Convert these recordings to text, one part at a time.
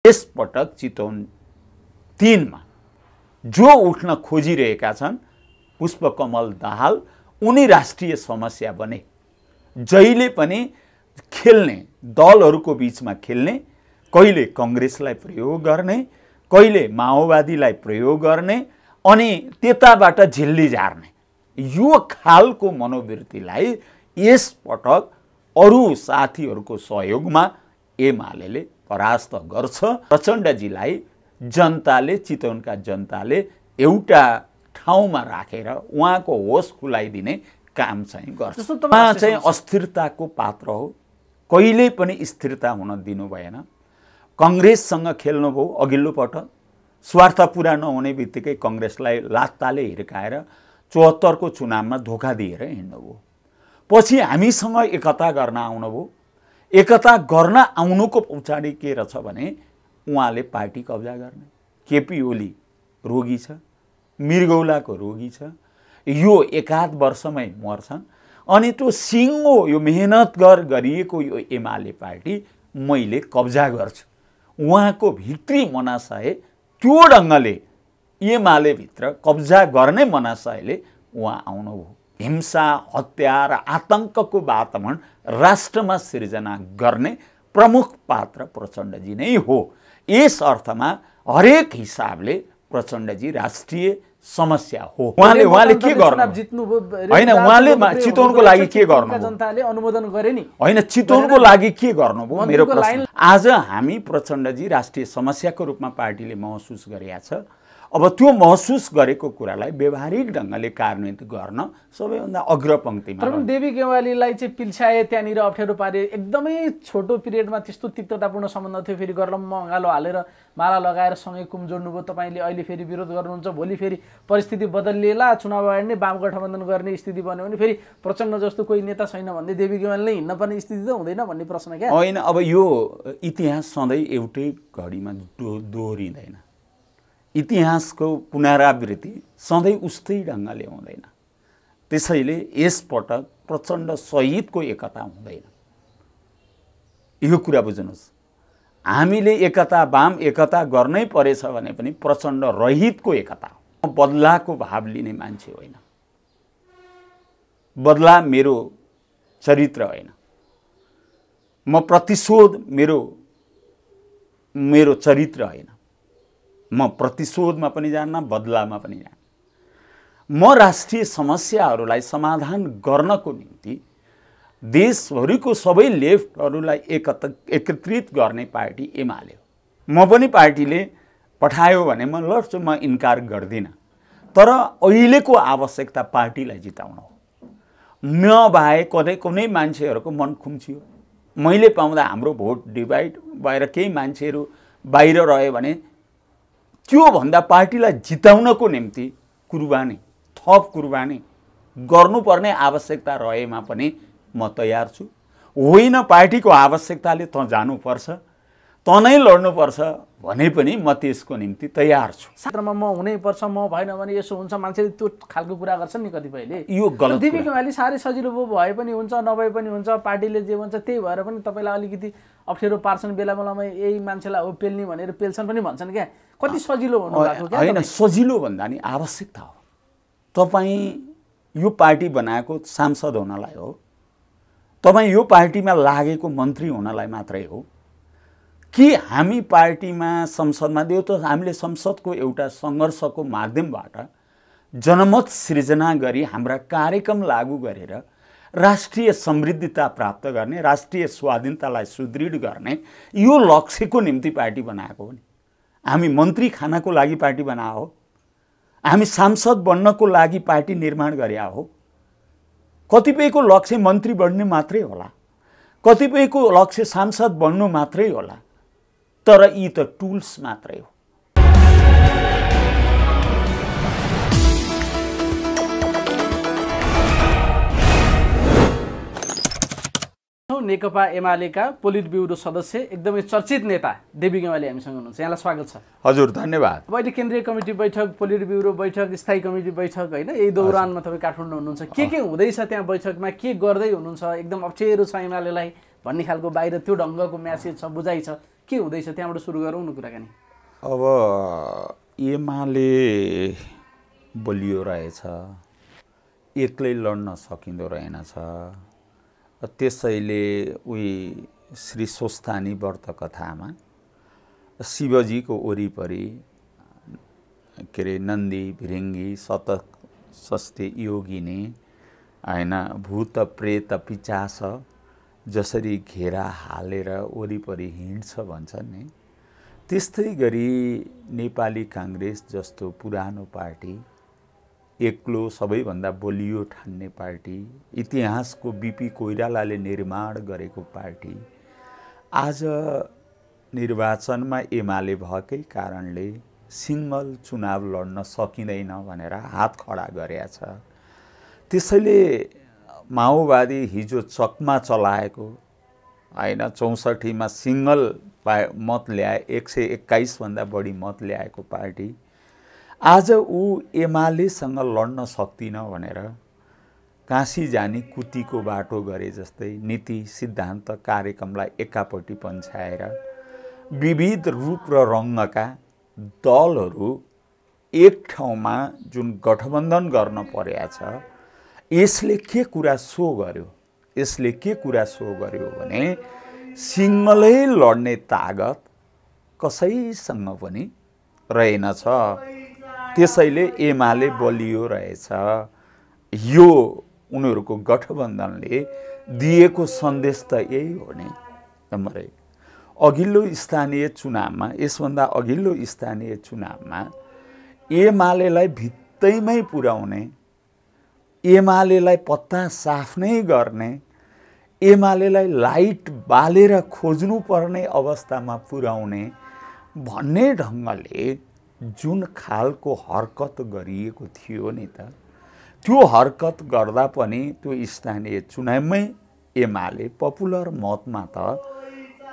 यसपटक चितवन 3 मा जो उठ्न खोजिरहेका छन् पुष्पकमल दाहाल उनी राष्ट्रिय समस्या बने। जहिले पनि खेल्ने दलहरूको बीचमा खेल्ने, कहिले कांग्रेसलाई प्रयोग गर्ने, कहिले माओवादीलाई प्रयोग गर्ने अनि त्यताबाट झिल्ली झार्ने, यो खालको मनोवृत्तिलाई यसपटक अरू साथीहरूको सहयोगमा एमाले परास्त गर्छ। प्रचण्डजीलाई जनताले, चितवनका जनताले एउटा ठाउँमा राखेर उहाँको होस खुलाइदिने काम चाहिँ गर्छ। उहाँ चाहिँ अस्थिरताको पात्र हो, कहिल्यै पनि स्थिरता हुन दिनु भएन। कांग्रेससँग खेल्नुभयो अघिल्लो पटक, स्वार्थ पुरा नहुने बित्तिकै कांग्रेसलाई लात्ताले हिर्काएर 74 को चुनावमा धोका दिएर हिँड्नुभयो। पछि हामीसँग एकता गर्न आउनुभयो। एकता गर्न आउनुको पछाडि के रहेछ भने उहाँले पार्टी कब्जा गर्ने। केपी ओली रोगी छ, मृगौलाको रोगी छ, यो एकाध वर्षमै मर्छन् अनि त्यो सिङ्गो यो मेहनत गरिएको यो एमाले पार्टी मैले कब्जा गर्छु, उहाँको भित्री मनाशय त्यो ढङ्गले एमाले भित्र कब्जा गर्ने मनाशयले उहाँ आउनुभयो। हिंसा, हत्या र आतंकको वातावरण राष्ट्रमा सिर्जना गर्ने प्रमुख पात्र प्रचण्डजी नै हो। यस अर्थमा हरेक हिसाबले प्रचण्डजी राष्ट्रिय समस्या हो। उहाँले के गर्नु हैन, उहाँले चितवनको लागि के गर्नु, जनताले अनुमोदन गरे नि हैन, चितवनको लागि के गर्नुभयो मेरो प्रश्न। आज हामी प्रचण्डजी राष्ट्रिय समस्याको रूपमा पार्टीले महसुस गरेका छ। अब त्यो महसुस गरेको कुरालाई व्यवहारिक ढङ्गले कार्यान्वित गर्न सबैभन्दा अग्रपंक्तिमा। तर पनि देवी गेवालीलाई चाहिँ पिल्छाए, त्यहाँनिर अप्ठ्यारो पारे, एकदमै छोटो पिरियडमा त्यस्तो तिक्ततापूर्ण सम्बन्ध थियो। फेरि गर्लममा अँगालो हालेर माला लगाएर सँगै कुम जोड्नुभयो तपाईँले। अहिले फेरि विरोध गर्नुहुन्छ, भोलि फेरि परिस्थिति बदलिएला, चुनाव अगाडि नै वाम गठबन्धन गर्ने स्थिति बन्यो भने फेरि प्रचण्ड जस्तो कोही नेता छैन भन्दै देवी गेवालीले हिँड्न पर्ने स्थिति त हुँदैन भन्ने प्रश्न क्या होइन। अब यो इतिहास सधैँ एउटै घडीमा दोहोरिँदैन। इतिहासको पुनरावृत्ति सधैँ उस्तै ढङ्गले हुँदैन। त्यसैले यसपटक प्रचण्ड सहितको एकता हुँदैन, यो कुरा बुझ्नुहोस्। हामीले एकता वाम एकता गर्नै परेछ भने पनि प्रचण्ड रहितको एकता हो। बदलाको भाव लिने मान्छे होइन, बदला मेरो चरित्र होइन, म प्रतिशोध मेरो चरित्र होइन। म प्रतिशोधमा पनि जान्न, बदलामा पनि जान्न। म राष्ट्रिय समस्याहरूलाई समाधान गर्नको निम्ति देशभरिको सबै लेफ्टहरूलाई एकत्रित गर्ने पार्टी एमाले हो। म पनि पार्टीले पठायो भने म लड्छु, म इन्कार गर्दिनँ। तर अहिलेको आवश्यकता पार्टीलाई जिताउन हो। म बाहेक कुनै मान्छेहरूको मन खुम्चियो, मैले पाउँदा हाम्रो भोट डिभाइड भएर केही मान्छेहरू बाहिर रह्यो भने त्योभन्दा पार्टीलाई जिताउनको निम्ति कुर्बानी, थप कुर्बानी गर्नुपर्ने आवश्यकता रहेमा पनि म तयार छु। होइन पार्टीको आवश्यकताले त जानुपर्छ, त नै लड्नुपर्छ भने पनि म त्यसको निम्ति तयार छु। साथमा म हुनैपर्छ, म भएन भने यसो हुन्छ, मान्छेले त्यो खालको कुरा गर्छन् नि कतिपयले। यो गलत। देवी गेवाली साह्रै सजिलो भए पनि हुन्छ, नभए पनि हुन्छ, पार्टीले जे भन्छ त्यही भएर पनि तपाईँलाई अलिकति अप्ठ्यारो पार्छन्। बेला बेलामा यही मान्छेलाई हो पेल्ने भनेर पेल्छन् पनि भन्छन् क्या। कति सजिलो हुनु भएको क्या? होइन, सजिलो भन्दा नि आवश्यकता हो। तपाईँ यो पार्टी बनाएको सांसद हुनलाई हो, तपाईँ यो पार्टीमा लागेको मन्त्री हुनलाई मात्रै हो कि हामी पार्टीमा संसदमा दियो त हामीले संसदको एउटा सङ्घर्षको माध्यमबाट जनमत सृजना गरी हाम्रा कार्यक्रम लागू गरेर राष्ट्रिय समृद्धिता प्राप्त गर्ने, राष्ट्रिय स्वाधीनतालाई सुदृढ गर्ने यो लक्ष्यको निम्ति पार्टी बनाएको हो नि। हामी मन्त्री खानको लागि पार्टी बनाएको हो, हामी सांसद बन्नको लागि पार्टी निर्माण गरेका हो। कतिपयको लक्ष्य मन्त्री बन्ने मात्रै होला, कतिपयको लक्ष्य सांसद बन्नु मात्रै होला, तर यी त टुल्स मात्रै हो। नेकपा एमालेका पोलिट ब्युरो सदस्य एकदमै चर्चित नेता देवी गेवाली हामीसँग हुनुहुन्छ। यहाँलाई स्वागत छ। हजुर, धन्यवाद। अब अहिले केन्द्रीय कमिटी बैठक, पोलिट ब्युरो बैठक, स्थायी कमिटी बैठक होइन, यही दौरानमा तपाईँ काठमाडौँ हुनुहुन्छ। के हुँदैछ त्यहाँ बैठकमा, के गर्दै हुनुहुन्छ? एकदम अप्ठ्यारो छ एमालेलाई भन्ने खालको बाहिर त्यो ढङ्गको म्यासेज छ, बुझाइ छ, के हुँदैछ त्यहाँबाट सुरु गरौँ न कुराकानी। अब एमाले बलियो रहेछ, एक्लै लड्न सकिँदो रहेनछ। त्यसैले उही श्री स्वस्थानी व्रत कथामा शिवजीको वरिपरि के अरे नन्दी भिरिङ्गी शतक षष्ठी योगिनी होइन भूत प्रेत पिचास जसरी घेरा हालेर वरिपरि हिँड्छ भन्छन् नि, त्यस्तै गरी नेपाली काङ्ग्रेस जस्तो पुरानो पार्टी, एक्लो सबैभन्दा बलियो ठान्ने पार्टी, इतिहासको बीपी कोइरालाले निर्माण गरेको पार्टी आज निर्वाचनमा एमाले भएकै कारणले सिङ्गल चुनाव लड्न सकिँदैन भनेर हात खडा गरेका छ। त्यसैले माओवादी हिजो चकमा चलाएको होइन 64मा सिङ्गल मत ल्याए, 121 भन्दा बढी मत ल्याएको पार्टी आज ऊ एमालेसँग लड्न सक्दिन भनेर काशी जाने कुतीको बाटो गरे जस्तै नीति सिद्धान्त कार्यक्रमलाई एकापट्टि पन्छाएर विविध रूप र रङ्गका दलहरू एक ठाउँमा जुन गठबन्धन गर्न परेको छ, यसले के कुरा सो गर्यो, यसले के कुरा सो गर्यो भने सिङ्गलै लड्ने तागत कसैसँग पनि रहेनछ। त्यसैले एमाले बलियो रहेछ। यो उनीहरूको गठबन्धनले दिएको सन्देश त यही हो नि। नम्बर 1, अघिल्लो स्थानीय चुनावमा, यसभन्दा अघिल्लो स्थानीय चुनावमा एमालेलाई भित्तैमै पुर्याउने, एमालेलाई पत्ता साफ नै गर्ने, एमालेलाई लाइट बालेर खोज्नुपर्ने अवस्थामा पुर्याउने भन्ने ढङ्गले जुन खालको हरकत गरिएको थियो नि त, त्यो हरकत गर्दा पनि त्यो स्थानीय चुनावमै एमाले पपुलर मतमा त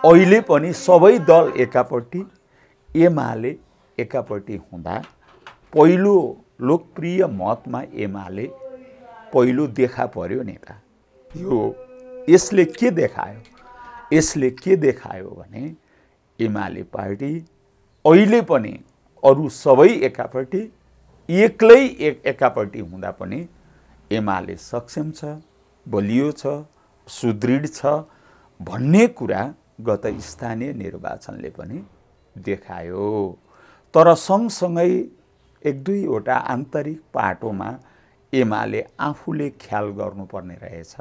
अहिले पनि सबै दल एकापट्टि एमाले एकापट्टि हुँदा पहिलो लोकप्रिय मतमा एमाले पहिलो देखा पर्यो नि त। यो यसले के देखायो, यसले के देखायो भने एमाले पार्टी अहिले पनि अरू सबै एकापट्टि एक्लै एकापट्टि हुँदा पनि एमाले सक्षम छ, बलियो छ, सुदृढ छ भन्ने कुरा गत स्थानीय निर्वाचनले पनि देखायो। तर सँगसँगै एक दुईवटा आन्तरिक पाटोमा एमाले आफूले ख्याल गर्नुपर्ने रहेछ।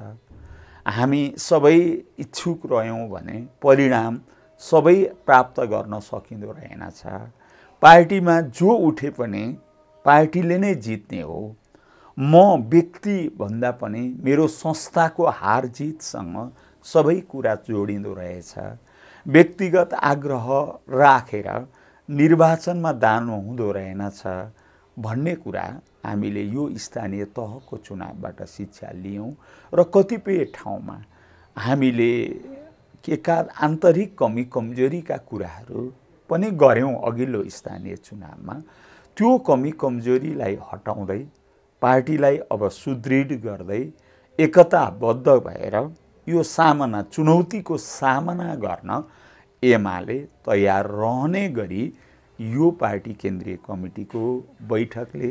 हामी सबै इच्छुक रह्यौँ भने परिणाम सबै प्राप्त गर्न सकिँदो रहेनछ। पार्टीमा जो उठे पनि पार्टीले नै जित्ने हो। म व्यक्ति भन्दा पनि मेरो संस्थाको हार जितसँग सबै कुरा जोडिँदो रहेछ। व्यक्तिगत आग्रह राखेर निर्वाचनमा दानु हुँदो रहेनछ भन्ने कुरा हामीले यो स्थानीय तहको चुनावबाट शिक्षा लियौँ र कतिपय ठाउँमा हामीले केका आन्तरिक कमी कमजोरीका कुराहरू पनि गर्यौँ अघिल्लो स्थानीय चुनावमा। त्यो कमी कमजोरीलाई हटाउँदै पार्टीलाई अब सुदृढ गर्दै एकताबद्ध भएर यो सामना चुनौतीको सामना गर्न एमाले तयार रहने गरी यो पार्टी केन्द्रीय कमिटीको बैठकले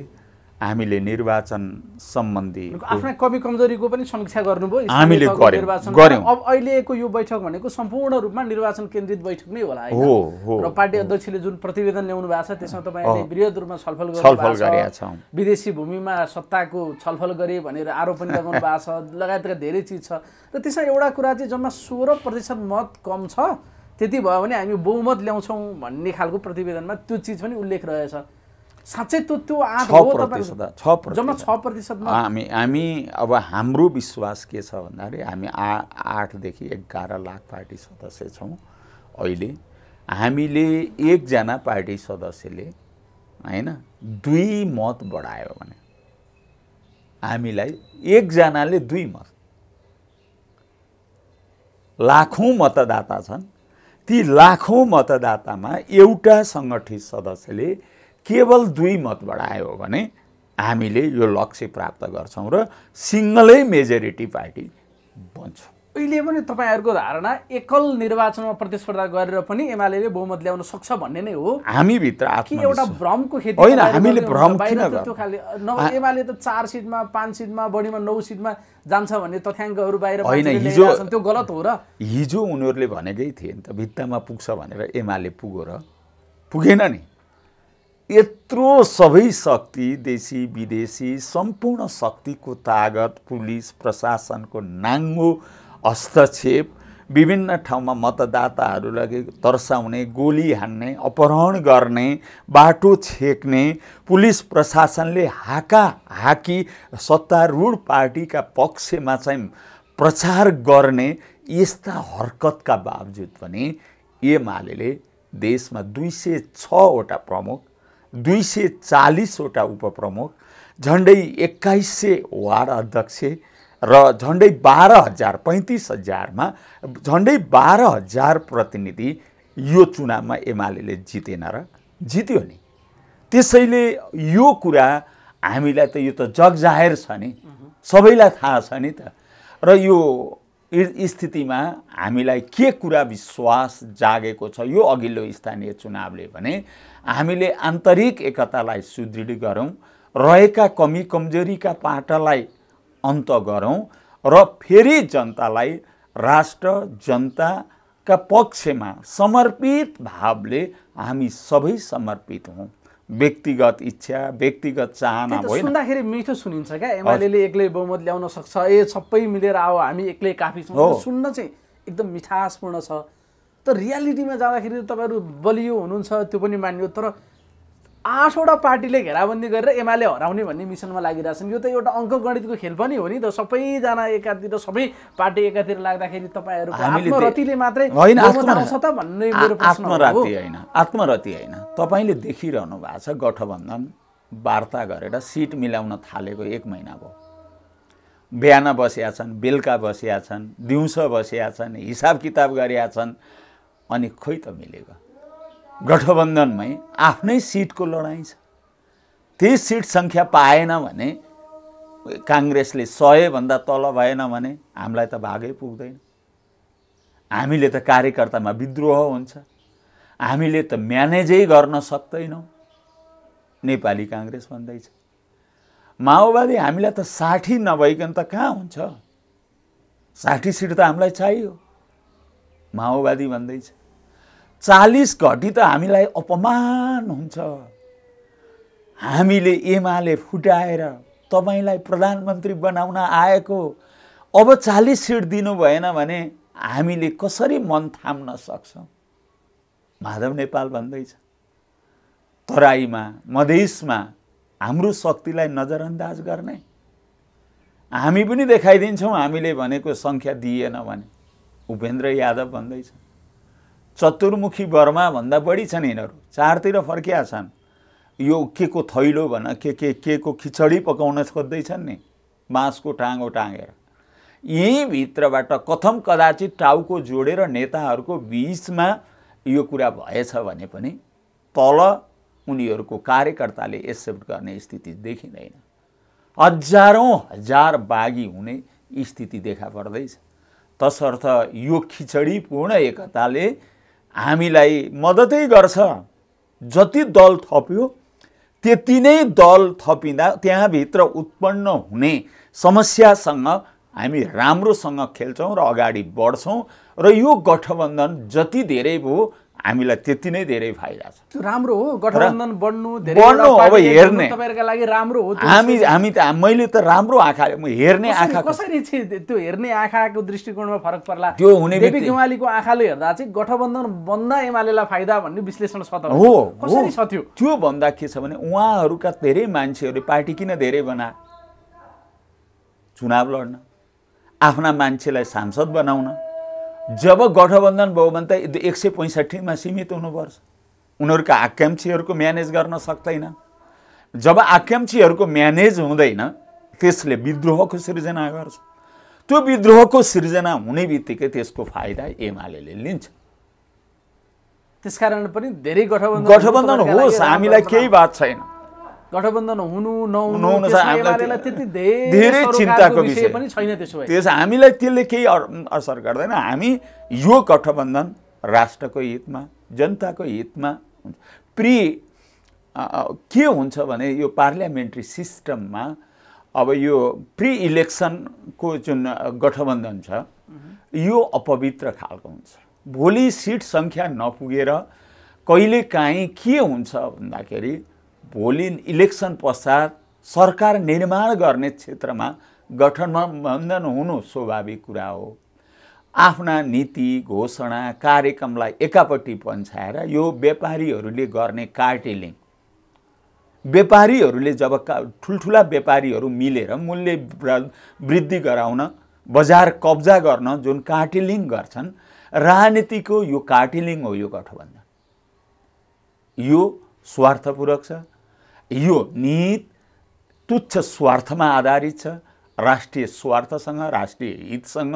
हामीले निर्वाचन सम्बन्धी आफ्ना कमी कमजोरीको पनि समीक्षा गर्नुभयो हामीले गर्यौं। अब अहिलेको यो बैठक भनेको सम्पूर्ण रूपमा निर्वाचन केन्द्रित बैठक नै होला हैन र पार्टी अध्यक्षले जुन प्रतिवेदन ल्याउनु भएको छ त्यसमा तपाईहरुले वृहत रूपमा छलफल गरेका छौं। विदेशी भूमिमा सत्ताको छलफल गरे भनेर आरोप पनि लगाउनु भएको छ, लगायतका धेरै चीज छ। र त्यसमा एउटा कुरा चाहिँ जम्मा 16% मत कम छ, त्यति भयो भने हामी बहुमत ल्याउँछौं भन्ने खालको प्रतिवेदनमा त्यो चीज पनि उल्लेख रहेछ। साँच्चै त्यो 8% जम्मा 6% हामी अब हाम्रो विश्वास के छ भन्दाखेरि हामी 8 देखि 11 लाख पार्टी सदस्य छौं। अहिले हामीले एकजना पार्टी सदस्यले हैन 2 मत बढायो भने हामीलाई एकजनाले 2 मत, लाखौं मतदाता छन्, ती लाखौं मतदातामा एउटा संगठित सदस्यले केवल 2 मत बढायो भने हामीले यो लक्ष्य प्राप्त गर्छौं र सिंगलै मेजोरिटी पार्टी बन्छौं। अहिले पनि तपाईँहरूको धारणा एकल निर्वाचनमा प्रतिस्पर्धा गरेर पनि एमाले बहुमत ल्याउन सक्छ भन्ने नै हो? हामीभित्र कि एउटा भ्रमको खेती होइन, हामीले भ्रम किन त्यो खाले एमाले त 4 सिटमा 5 सिटमा बढीमा 9 सिटमा जान्छ भन्ने तथ्याङ्कहरू बाहिर त्यो गलत हो र? हिजो उनीहरूले भनेकै थिए नि त भित्तामा पुग्छ भनेर एमाले पुग्यो र पुगेन नि। यत्रो सबै शक्ति देशी विदेशी सम्पूर्ण शक्तिको तागत, पुलिस प्रशासनको नाङ्गो हस्तक्षेप, विभिन्न ठाउँमा मतदाताहरूलाई तर्साउने, गोली हान्ने, अपहरण गर्ने, बाटो छेक्ने, पुलिस प्रशासनले हाकी सत्तारूढ पार्टीका पक्षमा चाहिँ प्रचार गर्ने यस्ता हरकतका बावजुद पनि एमाले देशमा 206वटा प्रमुख, 240वटा उपप्रमुख, झन्डै 2100 वार्ड अध्यक्ष र झन्डै 12,000 35,000मा झन्डै 12,000 प्रतिनिधि यो चुनावमा एमाले जितेन र जित्यो नि। त्यसैले यो कुरा हामीलाई त यो त जगजाहेर छ नि, सबैलाई थाहा छ नि त। र यो स्थितिमा हामीलाई के कुरा विश्वास जागेको छ यो अघिल्लो स्थानीय चुनावले भने हामीले आन्तरिक एकतालाई सुदृढ गरौँ, रहेका कमी कमजोरीका पाटालाई अन्त गरौँ र फेरि जनतालाई राष्ट्र जनताका पक्षमा समर्पित भावले हामी सबै समर्पित हौँ। व्यक्तिगत इच्छा, व्यक्तिगत चाहना होइन। सुन्दाखेरि मिठो सुनिन्छ क्या, एमाले एक्लै बहुमत ल्याउन सक्छ, सबै मिलेर आओ हामी एक्लै काफी छौँ, सुन्न चाहिँ एकदम मिठासपूर्ण छ। तर रियालिटीमा जाँदाखेरि तपाईँहरू बलियो हुनुहुन्छ त्यो पनि मानियो, तर 8वटा पार्टीले घेराबन्दी गरेर एमाले हराउने भन्ने मिसनमा लागिरहेछन्। यो त एउटा अङ्कगणितको खेल पनि हो नि त। सबैजना एकातिर, सबै पार्टी एकातिर लाग्दाखेरि तपाईँहरूको आत्मरतिले मात्रै आउँछ त भन्ने मेरो प्रश्न हो। आत्मरति होइन, तपाईँले देखिरहनु भएको छ गठबन्धन वार्ता गरेर सिट मिलाउन थालेको 1 महिना भयो। बिहान बसिया छन्, बेलुका बसिया छन्, दिउँसो बसिया छन्, हिसाब किताब गरिया छन्, अनि खोइ त मिलेको। गठबन्धनमै आफ्नै सिटको लडाइँ छ। त्यही सिट सङ्ख्या पाएन भने, काङ्ग्रेसले 100 भन्दा तल भएन भने हामीलाई त भागै पुग्दैन। हामीले त कार्यकर्तामा विद्रोह हुन्छ, हामीले त म्यानेजै गर्न सक्दैनौँ। नेपाली काङ्ग्रेस भन्दैछ, माओवादी हामीलाई त 60 नभइकन त कहाँ हुन्छ, 60 सिट त हामीलाई चाहियो। माओवादी भन्दैछ 40 घटी त हामीलाई अपमान हुन्छ। हामीले एमाले फुटाएर तपाईलाई प्रधानमन्त्री बनाउन आएको, अब 40 सिट दिनु भएन भने हामीले कसरी मन थाम्न सक्छौँ? माधव नेपाल भन्दैछ तराईमा, मधेसमा हाम्रो शक्तिलाई नजरअन्दाज गर्ने। हामी पनि देखाइदिन्छौँ हामीले भनेको सङ्ख्या दिएन भने। उपेन्द्र यादव भन्दैछ चतुर्मुखी बर्मा भन्दा बढी छन् यिनीहरू, चारतिर फर्किया छन्। यो के को थैलो भन, के को खिचडी पकाउन खोज्दैछन् नि, बाँसको टाँगो टाँगेर। यही भित्रबाट कथम कदाचित टाउको जोडेर नेताहरूको बीचमा यो कुरा भएछ भने पनि तल उनीहरूको कार्यकर्ताले एक्सेप्ट गर्ने स्थिति देखिँदैन। हजारौं हजार बागी हुने स्थिति देखा पर्दैछ। तसर्थ यो खिचडीपूर्ण एकताले हामीलाई मद्दतै गर्छ। जति दल थप्यो त्यति नै दल थपिँदा त्यहाँभित्र उत्पन्न हुने समस्यासँग हामी राम्रोसँग खेल्छौँ र अगाडि बढ्छौँ र यो गठबन्धन जति धेरै भयो हामीलाई त्यति नै धेरै फाइदा छ। त्यो राम्रो हो, गठबन्धन बढ्नु धेरै अब हेर्ने तपाईहरुका लागि राम्रो हो। हामी त मैले त राम्रो आँखाले हेर्ने आँखा कसरी चाहिँ त्यो हेर्ने आँखाको दृष्टिकोणमा फरक पर्ला? त्यो हुने देवी गेवालीको आँखाले हेर्दा चाहिँ गठबन्धन बन्दा एमालेलाई फाइदा भन्ने विश्लेषण छ त हो। कसरी छ त्यो? त्यो भन्दा के छ भने उहाँहरूका धेरै मान्छेहरूले पार्टी किन धेरै बना, चुनाव लड्न, आफ्ना मान्छेलाई सांसद बनाउन। जब गठबन्धन भयो भने त 165 मा सीमित हुनुपर्छ। उनीहरूका आकांक्षीहरूको म्यानेज गर्न सक्दैन। जब आकांक्षीहरूको म्यानेज हुँदैन त्यसले विद्रोहको सृजना गर्छ। त्यो विद्रोहको सृजना हुने बित्तिकै त्यसको फाइदा एमालेले लिन्छ। त्यसकारण पनि धेरै गठबन्धन होस्, हामीलाई केही बात छैन। गठबन्धन हुनु नहुनु नहुनु त्यसमा हामीलाई एमालेलाई त्यति धेरै चिन्ताको विषय पनि छैन। त्यसो भए त्यस हामीलाई त्यसले केही असर गर्दैन। हामी यो गठबन्धन राष्ट्रको हितमा जनताको हितमा हुन्छ। के हुन्छ भने यो पार्लियामेन्ट्री सिस्टममा अब यो प्री इलेक्सनको जुन गठबन्धन छ यो अपवित्र खालको हुन्छ। भोलि सिट सङ्ख्या नपुगेर कहिलेकाहीँ के हुन्छ भन्दाखेरि भोलि इलेक्सन पश्चात सरकार निर्माण गर्ने क्षेत्रमा गठबन्धन हुनु स्वाभाविक कुरा हो। आफ्ना नीति घोषणा कार्यक्रमलाई एकापट्टि पन्छाएर यो व्यापारीहरूले गर्ने कार्टेलिङ, व्यापारीहरूले जब ठुल्ठुला व्यापारीहरू मिलेर मूल्य वृद्धि गराउन बजार कब्जा गर्न जुन कार्टेलिङ गर्छन्, राजनीतिको यो कार्टेलिङ हो यो गठबन्धन। यो स्वार्थपूर्वक छ, यो निहित तुच्छ स्वार्थमा आधारित छ। राष्ट्रिय स्वार्थसँग, राष्ट्रिय हितसँग,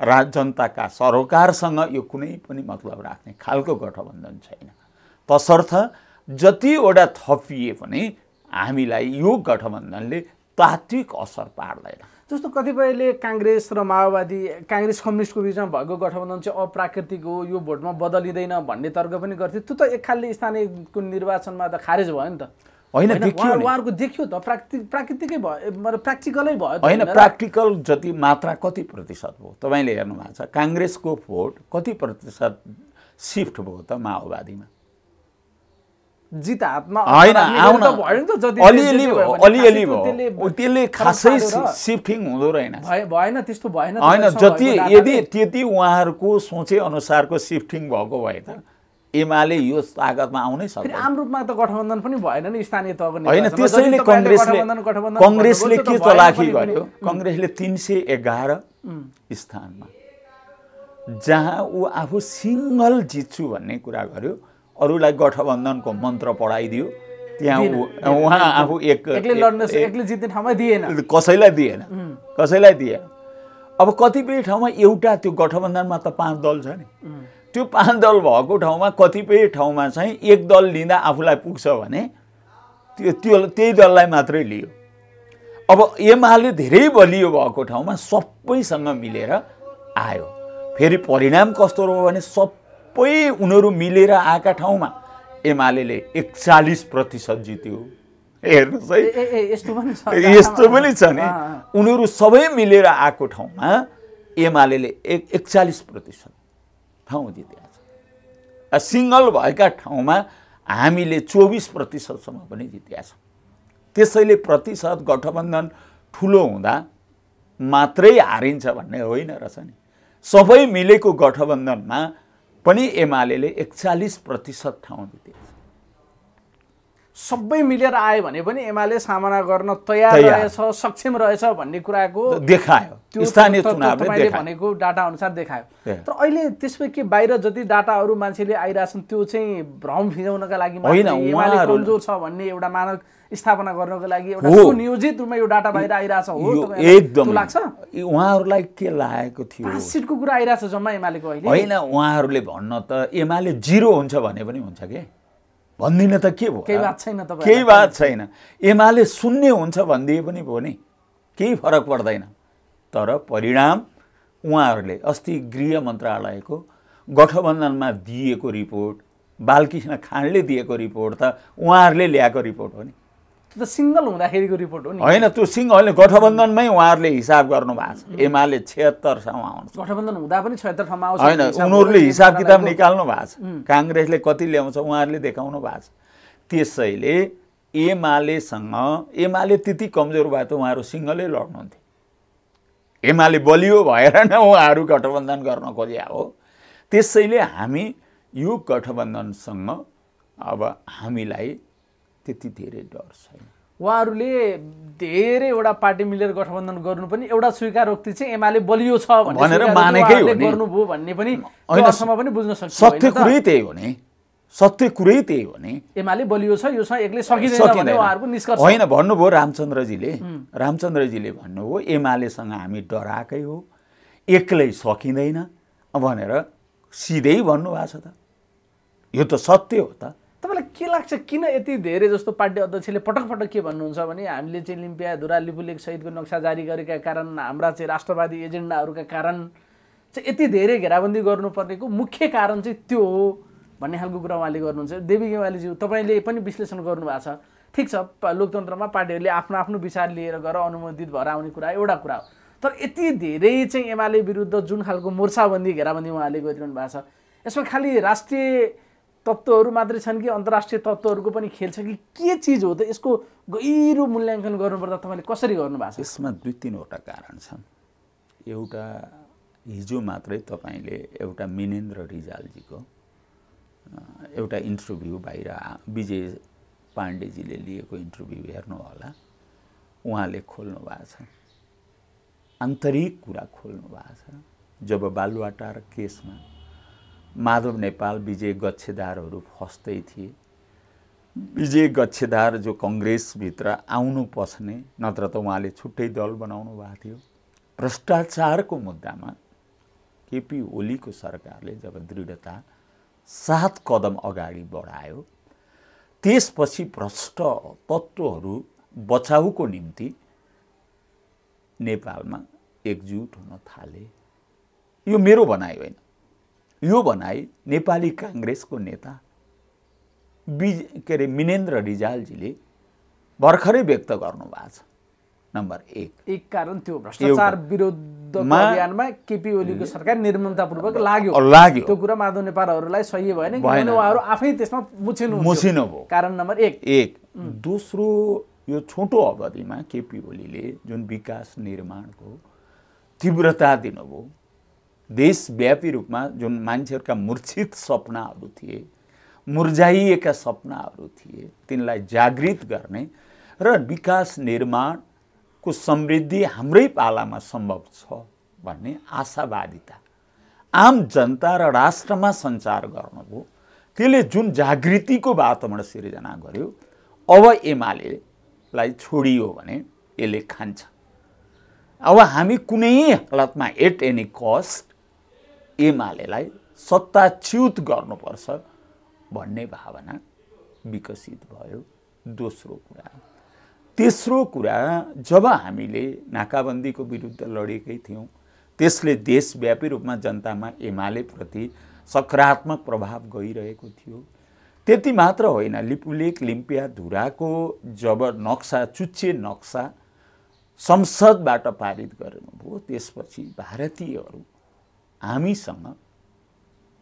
जनताका सरोकारसँग यो कुनै पनि मतलब राख्ने खालको गठबन्धन छैन। तसर्थ जतिवटा थपिए पनि हामीलाई यो गठबन्धनले तात्विक असर पार्दैन। जस्तो कतिपयले काङ्ग्रेस र माओवादी, काङ्ग्रेस कम्युनिस्टको बिचमा भएको गठबन्धन चाहिँ अप्राकृतिक हो, यो भोटमा बदलिँदैन भन्ने तर्क पनि गर्थे। त्यो त एक खालले स्थानीयको निर्वाचनमा त खारेज भयो नि त। होइन, उहाँहरूको देखियो त प्राकृतिकै भयो, मतलब प्र्याक्टिकलै भयो होइन। प्र्याक्टिकल जति मात्रा कति प्रतिशत भयो तपाईँले हेर्नु भएको छ? काङ्ग्रेसको भोट कति प्रतिशत सिफ्ट भयो त माओवादीमा? जित हातमा होइन, आउन अलिअलि भयो। त्यसले खासै सिफ्टिङ हुँदो रहेन, भएन, त्यस्तो भएन। होइन, जति यदि त्यति उहाँहरूको सोचे अनुसारको सिफ्टिङ भएको भए त एमाले यो ताकतमा आउनै सक्दैन। आम रूपमा त गठबन्धन पनि भएन नि स्थानीय तहको। होइन, त्यसैले कङ्ग्रेसले के चलाखी गर्यो? कङ्ग्रेसले 311 स्थानमा जहाँ ऊ आफू सिङ्गल जित्छु भन्ने कुरा गर्यो, अरूलाई गठबन्धनको मन्त्र पढाइदियो, त्यहाँ उहाँ आफू एक्लै जित्ने ठाउँमा दिएन, कसैलाई दिएन, कसैलाई दिएन। अब कतिपय ठाउँमा एउटा त्यो गठबन्धनमा त 5 दल छ नि, त्यो 5 दल भएको ठाउँमा कतिपय ठाउँमा चाहिँ एक दल लिँदा आफूलाई पुग्छ भने त्यही दललाई मात्रै लियो। अब एमाले धेरै बलियो भएको ठाउँमा सबैसँग मिलेर आयो। फेरि परिणाम कस्तो रह्यो भने सबै उनीहरू मिलेर आएका ठाउँमा एमाले 41% जित्यो। हेर्नुहोस् है, यस्तो पनि छ नि। उनीहरू सबै मिलेर आएको ठाउँमा एमाले 41% ठाउँ जितेको छ। सिङ्गल भएका ठाउँमा हामीले 24%सम्म पनि जितेका छौँ। त्यसैले प्रतिशत गठबन्धन ठुलो हुँदा मात्रै हारिन्छ भन्ने होइन रहेछ नि। सबै मिलेको गठबन्धनमा पनि एमाले 41% ठाउँ जितेको छ। सबै मिलेर आयो भने पनि एमाले सामना गर्न तयार रहेछ, सक्षम रहेछ भन्ने कुराको देखायो, स्थानीय चुनावले तपाईँले भनेको डाटा अनुसार देखायो। तर अहिले त्यसपछि बाहिर जति डाटाहरू मान्छेले आइरहेछन् त्यो चाहिँ भ्रम फिजाउनका लागि एमाले कमजोर छ भन्ने एउटा मानक स्थापना गर्नको लागि एउटा सुनियोजित रूपमा यो डाटा बाहिर आइरहेछ हो? एकदम लाग्छ उहाँहरूलाई के लागेको थियो? 5 सिटको कुरा आइरहेछ जम्मा एमालेको अहिले। होइन, उहाँहरूले भन्न त एमाले 0 हुन्छ भने पनि हुन्छ के, भन्दिन त के भयो? केही बात छैन, केही बात छैन। एमाले 0 हुन्छ भनिदिए पनि भयो नि, केही फरक पर्दैन। तर परिणाम उहाँहरूले अस्ति गृह मन्त्रालयको गठबन्धनमा दिएको रिपोर्ट, बालकृष्ण खाँडले दिएको रिपोर्ट त उहाँहरूले ल्याएको रिपोर्ट हो नि। त्यो त सिङ्गल हुँदाखेरिको रिपोर्ट हो नि। होइन, त्यो सिङ्गल गठबन्धनमै उहाँहरूले हिसाब गर्नु भएको छ। एमाले 76 ठाउँमा आउँछ, गठबन्धन हुँदा पनि 76 ठाउँमा आउँछ। होइन, उनीहरूले हिसाब किताब निकाल्नु भएको छ। काङ्ग्रेसले कति ल्याउँछ उहाँहरूले देखाउनु भएको छ। त्यसैले एमाले त्यति कमजोर भए त उहाँहरू सिङ्गलै लड्नुहुन्थ्यो। एमाले बलियो भएर नै उहाँहरू गठबन्धन गर्न खोजे हो। त्यसैले हामी यो गठबन्धनसँग अब हामीलाई त्यति धेरै डर छैन। उहाँहरूले धेरैवटा पार्टी मिलेर गठबन्धन गर्नु पनि एउटा स्वीकारोक्ति चाहिँ एमाले बलियो छ भनेर मानेकै हो नि, गर्नुभयो भन्ने पनि अर्थमा पनि बुझ्न सक्छ। सत्य कुरै त्यही हो नि, सत्य कुरै त्यही हो नि। एमाले बलियो छ, योसँग एक्लै सकिँदैन भन्ने उहाँहरूको निष्कर्ष होइन। भन्नुभयो रामचन्द्रजीले भन्नुभयो एमालेसँग हामी डराएकै हो, एक्लै सकिँदैन भनेर सिधै भन्नुभएको छ त। यो त सत्य हो त। तपाईँलाई के लाग्छ किन यति धेरै जस्तो पार्टी अध्यक्षले पटक पटक के भन्नुहुन्छ भने हामीले चाहिँ लिम्पियाधुरा लिपुलेख सहितको नक्सा जारी गरेका कारण हाम्रा चाहिँ राष्ट्रवादी एजेन्डाहरूका कारण चाहिँ यति धेरै घेराबन्दी गर्नुपर्नेको मुख्य कारण चाहिँ त्यो हो भन्ने खालको कुरा उहाँले गर्नुहुन्छ। देवी गेवालीज्यू तपाईँले पनि विश्लेषण गर्नुभएको छ। ठिक छ, लोकतन्त्रमा पार्टीहरूले आफ्नो आफ्नो विचार लिएर गएर अनुमोदित भएर आउने कुरा एउटा कुरा हो, तर यति धेरै चाहिँ एमाले विरुद्ध जुन खालको मोर्चाबन्दी घेराबन्दी उहाँले गरिरहनु भएको छ, यसमा खालि राष्ट्रिय तत्त्वहरू मात्रै छन् कि अन्तर्राष्ट्रिय तत्त्वहरूको पनि खेल छ कि के चिज हो त? यसको गहिरो मूल्याङ्कन गर्नुपर्दा तपाईँले कसरी गर्नुभएको छ? यसमा 2-3वटा कारण छन्। एउटा हिजो मात्रै तपाईँले एउटा मिनेन्द्र रिजालजीको एउटा इन्टरभ्यू बाहिर विजय पाण्डेजीले लिएको इन्टरभ्यू हेर्नु होला, उहाँले खोल्नु भएको छ, आन्तरिक कुरा खोल्नु भएको छ। जब बालुवाटार केसमा माधव नेपाल विजय गच्छेदारहरू फस्दै थिए, विजय गच्छेदार जो कङ्ग्रेसभित्र आउनु पस्ने, नत्र त उहाँले छुट्टै दल बनाउनु भएको थियो। भ्रष्टाचारको मुद्दामा केपी ओलीको सरकारले जब दृढता साथ कदम अगाडि बढायो, त्यसपछि भ्रष्ट तत्त्वहरू बचाउको निम्ति नेपालमा एकजुट हुन थाले। यो मेरो भनाइ होइन, यो भनाइ नेपाली काङ्ग्रेसको नेता मिनेन्द्र रिजालजीले भर्खरै व्यक्त गर्नुभएको छ। नम्बर 1 एक कारण त्यो भ्रष्टाचार विरुद्धको अभियानमा केपी ओलीको सरकार निर्ममतापूर्वक लाग्यो। त्यो कुरा माधव नेपालहरूलाई सही भएन किनभने उहाँहरू आफै त्यसमा मुछिनु भयो। कारण नम्बर 1। दोस्रो, यो छोटो अवधिमा केपी ओलीले जुन विकास निर्माणको तीव्रता दिनुभयो, देशव्यापी रूपमा जुन मान्छेहरूका मूर्छित सपनाहरू थिए, मुर्झाइएका सपनाहरू थिए, तिनलाई जागृत गर्ने र विकास निर्माणको समृद्धि हाम्रै पालामा सम्भव छ भन्ने आशावादिता आम जनता र राष्ट्रमा सञ्चार गर्नुभयो। त्यसले जुन जागृतिको वातावरण सिर्जना गर्यो, अब एमालेलाई छोडियो भने यसले खान्छ। अब हामी कुनै हालतमा एट एनी कस्ट एमालेलाई सत्ताच्युत गर्नुपर्छ भन्ने भावना विकसित भयो। दोस्रो कुरा। तेस्रो कुरा, जब हामीले नाकाबन्दीको विरुद्ध लडेकै थियौँ, त्यसले देशव्यापी रूपमा जनतामा एमालेप्रति सकारात्मक प्रभाव गइरहेको थियो। त्यति मात्र होइन, लिपुलेख लिम्पियाधुराको जब नक्सा, चुच्चे नक्सा संसदबाट पारित गर्नुभयो, त्यसपछि भारतीयहरू हामीसँग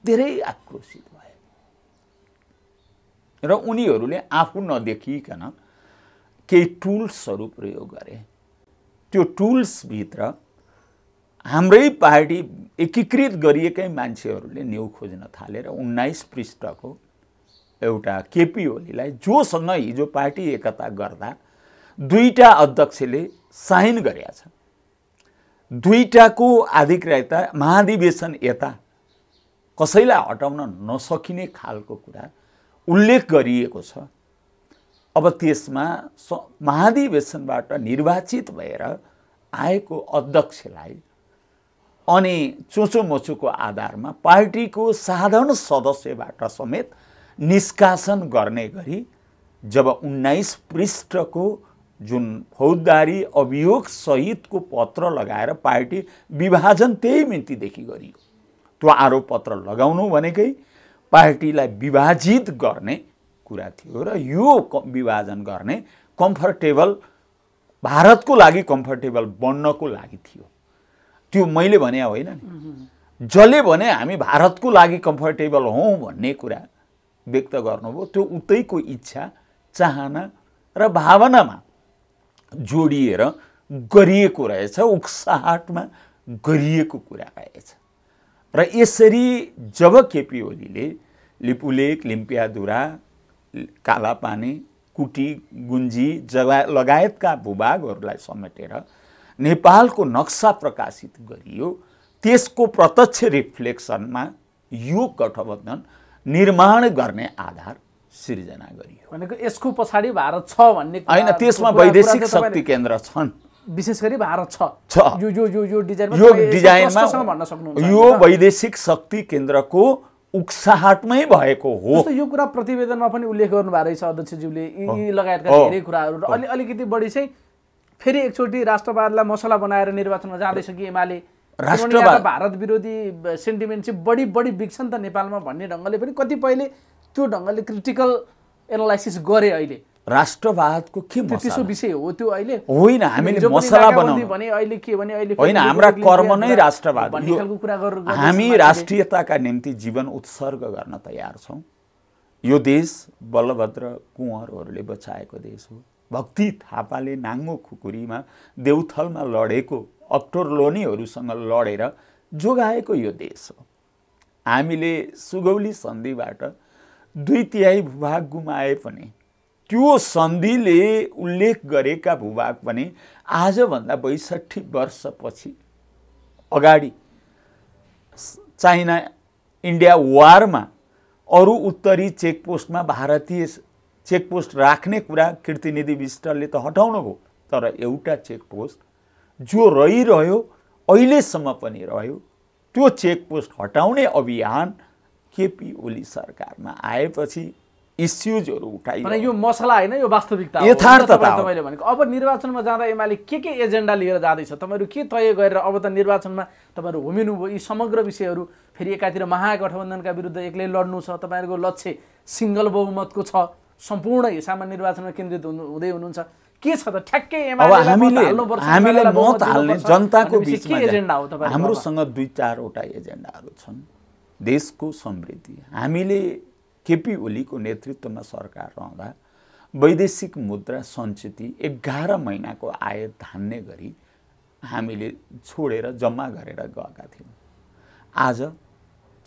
धेरै आक्रोशित भए र उनीहरूले आफू नदेखिकन केही टुल्सहरू प्रयोग गरे। त्यो टुल्सभित्र हाम्रै पार्टी एकीकृत गरिएकै मान्छेहरूले न्यु खोज्न थालेर 19 पृष्ठको एउटा केपी ओलीलाई, जोसँग हिजो पार्टी एकता गर्दा दुईटा अध्यक्षले साइन गरेका छ, दुईटाको आधिकारिकता महाधिवेशन यता कसैलाई हटाउन नसकिने खालको कुरा उल्लेख गरिएको छ। अब त्यसमा महाधिवेशनबाट निर्वाचित भएर आएको अध्यक्षलाई अनि चोचोमोचोको आधारमा पार्टीको साधारण सदस्यबाट समेत निष्कासन गर्ने गरी जब 19 पृष्ठको जुन फौजदारी अभियोग सहितको पत्र लगाएर पार्टी विभाजन त्यही मितिदेखि गरियो। त्यो आरोप पत्र लगाउनु भनेकै पार्टीलाई विभाजित गर्ने कुरा थियो र यो विभाजन गर्ने कम्फर्टेबल, भारतको लागि कम्फर्टेबल बन्नको लागि थियो। त्यो मैले भने होइन नि, जसले भने हामी भारतको लागि कम्फर्टेबल हौँ भन्ने कुरा व्यक्त गर्नुभयो, त्यो उतैको इच्छा, चाहना र भावनामा जोडिएर गरिएको रहेछ, उक्साहटमा गरिएको कुरा रहेछ। र यसरी जब केपी ओलीले लिपुलेख लिम्पियाधुरा, कालापानी, कुटी, गुन्जी लगायतका भूभागहरूलाई समेटेर नेपालको नक्सा प्रकाशित गरियो, त्यसको प्रत्यक्ष रिफ्लेक्सनमा यो गठबन्धन निर्माण गर्ने आधार सिर्जना गरियो। भनेको यसको पछाडि भारत छ भन्ने होइन, त्यसमा वैदेशिक शक्ति केन्द्र छन्, विशेष गरी भारत छ। यो डिजाइनमा यो वैदेशिक शक्ति केन्द्रको उक्साहटमै भएको हो। जस्तो यो कुरा प्रतिवेदनमा पनि उल्लेख गर्नुभएको रहेछ अध्यक्षज्यूले, यी लगायतका धेरै कुराहरू। र अलिकति बढी चाहिँ फेरि एकचोटि राष्ट्रवादलाई मसला बनाएर निर्वाचनमा जाँदैछ कि एमाले, राष्ट्रवाद भारत विरोधी सेन्टिमेन्ट चाहिँ बढी बिग्छ नि त नेपालमा भन्ने ढङ्गले पनि कतिपयले त्यो ढङ्गले क्रिटिकल एनालाइसिस गरे। अहिले राष्ट्रवादको के त्यसो विषय हो त्यो अहिले होइन, हामीले मसला बनाउने भने अहिले के भने अहिले होइन, हाम्रा कर्म नै राष्ट्रवाद। भन्ने खालको कुरा गर्नु, हामी राष्ट्रियताका निम्ति जीवन उत्सर्ग गर्न तयार छौँ। यो देश बलभद्र कुँवरहरूले बचाएको देश हो। भक्ति थापाले नाङ्गो खुकुरीमा देउथलमा लडेको अक्टोरलोनीहरूसँग लडेर जोगाएको यो देश हो। हामीले सुगौली सन्धिबाट 2/3 भूभाग गुमाए पनि त्यो सन्धिले उल्लेख गरेका भूभाग पनि आजभन्दा 62 वर्षपछि अगाडि चाइना इन्डिया वारमा अरू उत्तरी चेकपोस्टमा भारतीय चेकपोस्ट राख्ने कुरा कीर्तिनिधि विष्टले त हटाउनु भयो, तर एउटा चेकपोस्ट जो रहिरह्यो अहिलेसम्म पनि रह्यो, त्यो चेकपोस्ट हटाउने अभियान केपी ओली सरकारमा आएपछि इस्युजहरू उठाइयो। यो मसला होइन, यो वास्तविकता हो, यथार्थता हो। तपाईँले भनेको अब निर्वाचनमा जाँदा एमाले के एजेन्डा लिएर जाँदैछ, तपाईँहरू के तय गरेर अब त निर्वाचनमा तपाईँहरू होमिनुभयो। यी समग्र विषयहरू फेरि एकातिर महागठबन्धनका विरुद्ध एक्लै लड्नु छ, तपाईँहरूको लक्ष्य सिङ्गल बहुमतको छ, सम्पूर्ण हिसाबमा निर्वाचनमा केन्द्रित हुँदै हुनुहुन्छ, के छ त ठ्याक्कै हामीले मत हाल्ने जनताको बिचमा एजेन्डा हो तपाईँको? हाम्रोसँग 2-4वटा एजेन्डाहरू छन्। देशको समृद्धि, हामीले केपी ओलीको नेतृत्वमा सरकार रहँदा वैदेशिक मुद्रा सञ्चिति 11 महिनाको आय धान्ने गरी हामीले छोडेर जम्मा गरेर गएका थियौँ। आज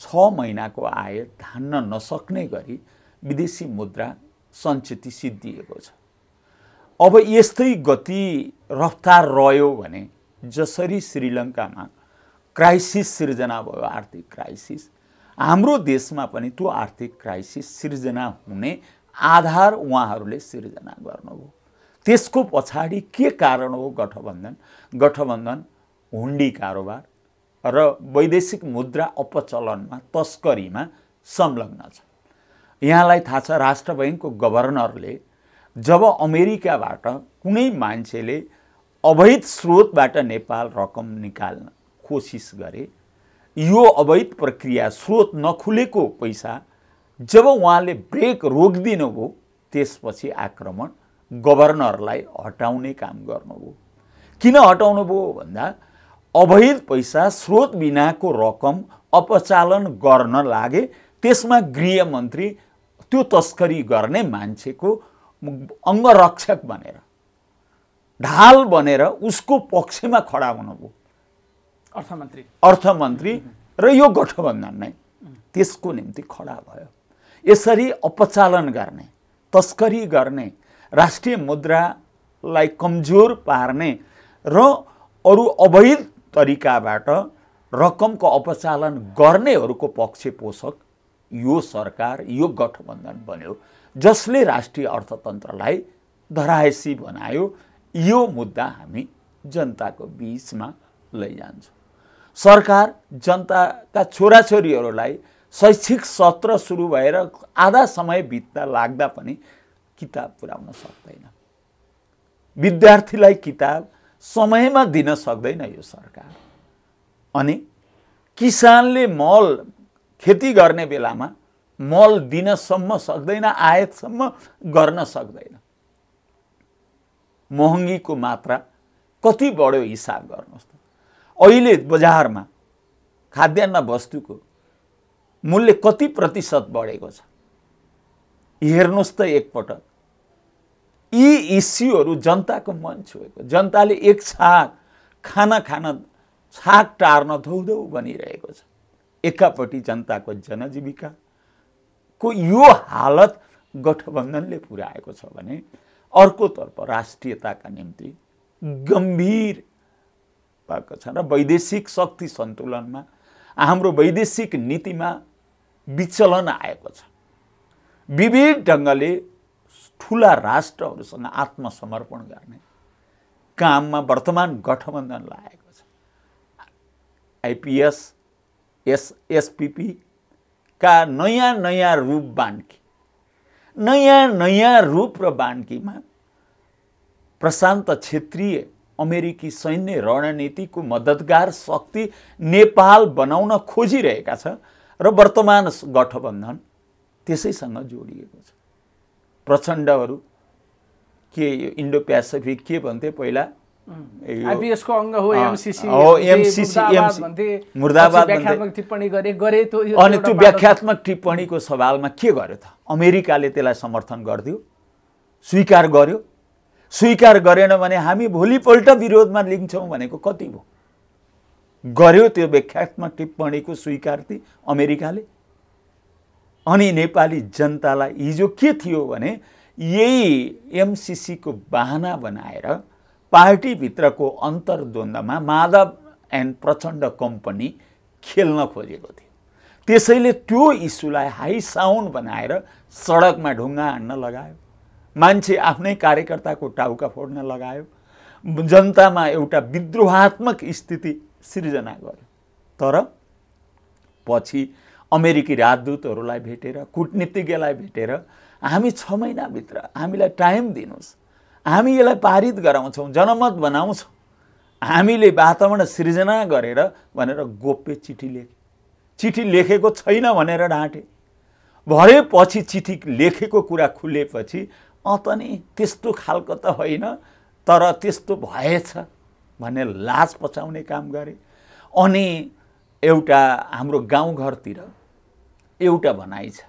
6 महिनाको आय धान्न नसक्ने गरी विदेशी मुद्रा सञ्चिति सिद्धिएको छ। अब यस्तै गति रफ्तार रह्यो भने जसरी श्रीलङ्कामा क्राइसिस सिर्जना भयो, आर्थिक क्राइसिस, हाम्रो देशमा पनि त्यो आर्थिक क्राइसिस सिर्जना हुने आधार उहाँहरूले सिर्जना गर्नुभयो। त्यसको पछाडि के कारण हो? गठबन्धन हुन्डी कारोबार र वैदेशिक मुद्रा अपचलनमा तस्करीमा संलग्न छ। यहाँलाई थाहा छ, राष्ट्र बैङ्कको गभर्नरले जब अमेरिकाबाट कुनै मान्छेले अवैध स्रोतबाट नेपाल रकम निकाल्न कोसिस गरे, यो अवैध प्रक्रिया स्रोत नखुलेको पैसा जब उहाँले ब्रेक रोकिदिनु भयो, त्यसपछि आक्रमण गभर्नरलाई हटाउने काम गर्नुभयो। किन हटाउनु भयो भन्दा अवैध पैसा स्रोत बिनाको रकम अपचालन गर्न लागे, त्यसमा गृहमन्त्री त्यो तस्करी गर्ने मान्छेको अङ्गरक्षक बनेर, ढाल बनेर उसको पक्षमा खडा हुनुभयो अर्थमन्त्री र यो गठबन्धन नै त्यसको निम्ति खडा भयो। यसरी अपचालन गर्ने, तस्करी गर्ने, राष्ट्रिय मुद्रालाई कमजोर पार्ने र अरू अवैध तरिकाबाट रकमको अपचालन गर्नेहरूको पक्षपोषक यो सरकार, यो गठबन्धन बन्यो, जसले राष्ट्रिय अर्थतन्त्रलाई धरायसी बनायो। यो मुद्दा हामी जनताको बीचमा लैजान्छौँ। सरकार जनताका छोराछोरीहरूलाई शैक्षिक सत्र सुरु भएर आधा समय बित्दा लाग्दा पनि किताब पुर्याउन सक्दैन, विद्यार्थीलाई किताब समयमा दिन सक्दैन यो सरकार। अनि किसानले मल खेती गर्ने बेलामा मल दिनसम्म सक्दैन, आयातसम्म गर्न सक्दैन। महँगीको मात्रा कति बढ्यो हिसाब गर्नुहोस् त। अहिले बजारमा खाद्यान्न वस्तुको मूल्य कति प्रतिशत बढेको छ हेर्नुहोस् त एकपटक। यी इस्युहरू जनताको मन छोएको, जनताले एक छाक खाना खान छाक टार्न धौधौ बनिरहेको छ। एकापट्टि जनताको जनजीविकाको यो हालत गठबन्धनले पुर्याएको छ भने अर्कोतर्फ राष्ट्रियताका निम्ति गम्भीर भएको छ र वैदेशिक शक्ति सन्तुलनमा, हाम्रो वैदेशिक नीतिमा विचलन आएको छ। विविध ढङ्गले ठुला राष्ट्रहरूसँग आत्मसमर्पण गर्ने काममा वर्तमान गठबन्धन लागेको छ। आइपिएस, एसपिपी, का नयाँ नयाँ रूप बान्की, नयाँ नयाँ रूप र बान्कीमा प्रशान्त क्षेत्रीय अमेरिकी सैन्य रणनीतिको मद्दतगार शक्ति नेपाल बनाउन खोजिरहेका छ र वर्तमान गठबन्धन त्यसैसँग जोडिएको छ। प्रचण्डहरू के इन्डो प्यासिफिक के भन्थे पहिला, आइपिएसको अंग हो, एमसीसी मुर्दाबाद व्याख्यात्मक टिप्पणी गरे त्यो अनि त्यो व्याख्यात्मक टिप्पणीको सवालमा के गर्यो त? अमेरिकाले त्यसलाई समर्थन गर्दियो, स्वीकार गर्यो। स्वीकार गरेन भने हामी भोलिपल्ट विरोधमा लिन्छौँ भनेको कति भयो? गर्यो त्यो व्याख्यात्मक टिप्पणीको स्वीकृति अमेरिकाले। अनि नेपाली जनतालाई हिजो के थियो भने यही एमसीसीको बहाना बनाएर पार्टीभित्रको अन्तर्द्वन्द्वमा माधव एन्ड प्रचण्ड कम्पनी खेल्न खोजेको थियो। त्यसैले त्यो इस्युलाई हाई साउन्ड बनाएर सडकमा ढुङ्गा हान्न लगायो, मान्छे आफ्नै कार्यकर्ताको टाउका फोड्न लगायो, जनतामा एउटा विद्रोहात्मक स्थिति सिर्जना गर्यो। तर पछि अमेरिकी राजदूतहरूलाई भेटेर, कूटनीतिज्ञलाई भेटेर हामी 6 महिनाभित्र हामीलाई टाइम दिनुहोस्, हामी यसलाई पारित गराउँछौँ, जनमत बनाउँछौँ, हामीले वातावरण सिर्जना गरेर भनेर गोप्य चिठी लेखे। चिठी लेखेको छैन भनेर ढाँटे। भरे पछि चिठी लेखेको कुरा खुलेपछि त नि त्यस्तो खालको त होइन, तर त्यस्तो भएछ भन्ने लाज पचाउने काम गरे। अनि एउटा हाम्रो गाउँघरतिर एउटा भनाइ छ,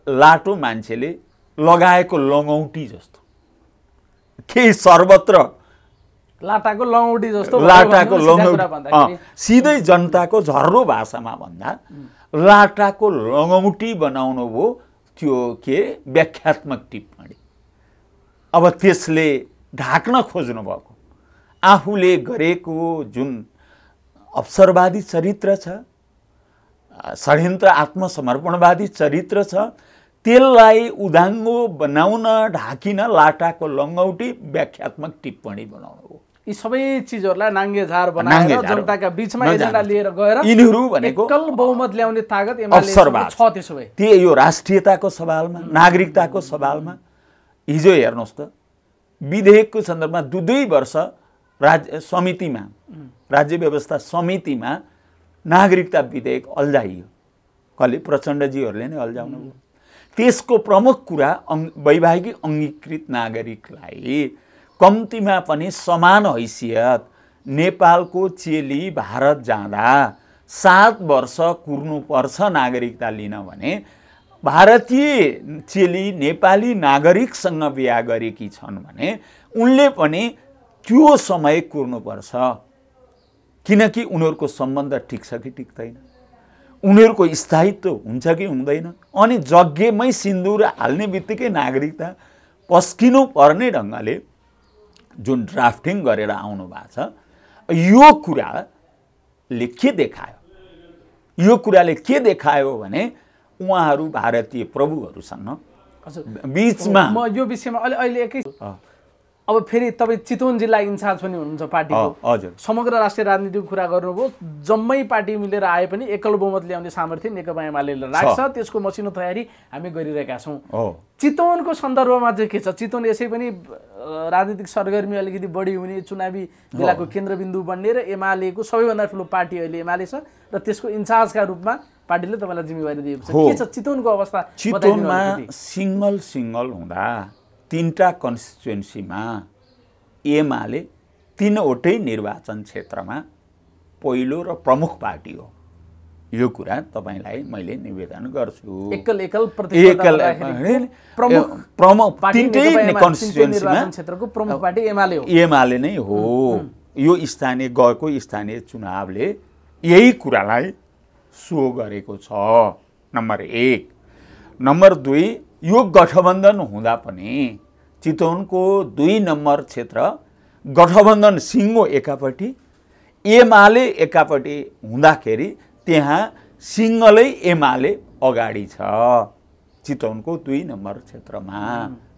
लाटो मान्छेले लगाएको लङौटी जस्तो, केही सर्वत्र लाटाको लङौटी जस्तो, लाटाको लङौटी, सिधै जनताको झर्रो भाषामा भन्दा लाटाको लङौटी बनाउनु हो त्यो के व्याख्यात्मक टिप्पणी। अब त्यसले ढाक्न खोज्नु भएको आफूले गरेको जुन अवसरवादी चरित्र छ, षड्यन्त्र आत्मसमर्पणवादी चरित्र छ, त्यसलाई उदाङ्गो बनाउन, ढाकिन लाटाको लङ्गौटी व्याख्यात्मक टिप्पणी बनाउनु हो। यी सबै चिजहरूलाई नाङ्गे झार बनाएर जनताका बीचमा एजेन्डा लिएर गएर यिनीहरू भनेको एकल बहुमत ल्याउने तागत एमालेसँग छ। त्यसो भए त्यो यो राष्ट्रियताको सवालमा, नागरिकताको सवालमा हिजो हेर्नुहोस् त, विधेयकको सन्दर्भमा 2 वर्ष राज्य समितिमा, राज्य व्यवस्था समितिमा नागरिकता विधेयक अल्झाइयो। कसले? प्रचण्डजीहरूले नै अल्झाउनु भयो। त्यसको प्रमुख कुरा वैवाहिक अङ्गीकृत नागरिकलाई कम्तीमा पनि समान हैसियत, नेपालको चेली भारत जाँदा 7 वर्ष कुर्नुपर्छ नागरिकता लिन भने भारतीय चेली नेपाली नागरिकसँग बिहा गरेकी छन् भने उनले पनि त्यो समय कुर्नुपर्छ, किनकि उनीहरूको सम्बन्ध टिक्छ कि टिक्दैन, उनीहरूको स्थायित्व हुन्छ कि हुँदैन। अनि जग्गेमै सिन्दुर हाल्ने बित्तिकै नागरिकता पस्किनु पर्ने ढङ्गले जुन ड्राफ्टिङ गरेर आउनु भएको छ, यो कुराले के देखायो? यो कुराले के देखायो भने उहाँहरू भारतीय प्रभुहरूसँग बीचमा, म यो विषयमा अहिले एकै, अब फेरि तपाईँ चितवन जिल्ला इन्चार्ज पनि हुनुहुन्छ पार्टीको। हजुर, समग्र राष्ट्रिय राजनीतिको कुरा गर्नुभयो। जम्मै पार्टी मिलेर आए पनि एकल बहुमत ल्याउने सामर्थ्य नेकपा एमालेले राख्छ। त्यसको मसिनो तयारी हामी गरिरहेका छौँ। चितवनको सन्दर्भमा चाहिँ के छ? चितवन यसै पनि राजनीतिक सरगर्मी अलिकति बढी हुने, चुनावी बेलाको केन्द्रबिन्दु बन्ने र एमालेको सबैभन्दा ठुलो पार्टी अहिले एमाले छ र त्यसको इन्चार्जका रूपमा पार्टीले तपाईँलाई जिम्मेवारी दिएको छ। के छ चितवनको अवस्था? चितवनमा सिङ्गल हुँदा 3टा कन्स्टिट्युएन्सीमा एमाले 3वटै निर्वाचन क्षेत्रमा पहिलो र प्रमुख पार्टी हो। यो कुरा तपाईँलाई मैले निवेदन गर्छु। प्रमुख 3टै कन्स्टिट्युएन्सीमा क्षेत्रको प्रमुख पार्टी एमाले हो। एमाले नै हो। यो गएको स्थानीय चुनावले यही कुरालाई सो गरेको छ। नम्बर 1। नम्बर 2, यो गठबन्धन हुँदा पनि चितवनको 2 नम्बर क्षेत्र गठबन्धन सिङ्गो एकापट्टि, एमाले एकापट्टि हुँदाखेरि त्यहाँ सिङ्गलै एमाले अगाडि छ। चितवनको 2 नम्बर क्षेत्रमा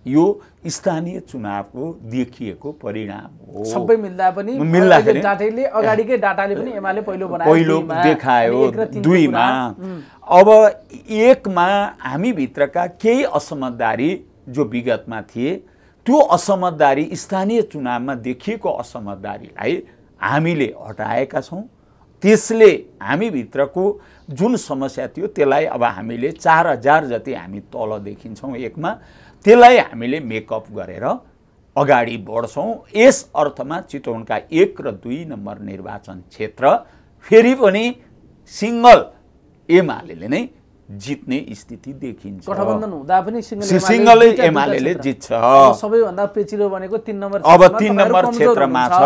यो स्थानीय चुनावको देखिएको परिणाम हो। सबै मिल्दा पनि मिल्दाखेरि डाटाले अगाडिकै डाटाले पनि एमाले पहिलो बनायो, पहिलो देखायो 2 मा। अब 1 मा हामी भित्रका केही असमझदारी जो विगतमा थिए त्यो असमझदारी स्थानीय चुनावमा देखिएको असमझदारीलाई हामीले हटाएका छौँ। त्यसले हामी भित्रको जुन समस्या थियो त्यसलाई अब हामीले 4000 जति हामी तल देखिन्छौँ 1 मा, त्यसलाई हामीले मेकअप गरेर अगाडि बढ्छौँ। यस अर्थमा चितवनका 1 र 2 नम्बर निर्वाचन क्षेत्र फेरि पनि सिंगल एमाले नै जित्ने स्थिति देखिन्छ। गठबन्धन हुँदा पनि सिंगलै एमाले जित्छ। सबैभन्दा पेचिलो भनेको 3 नम्बर अब 3 नम्बर क्षेत्रमा छ।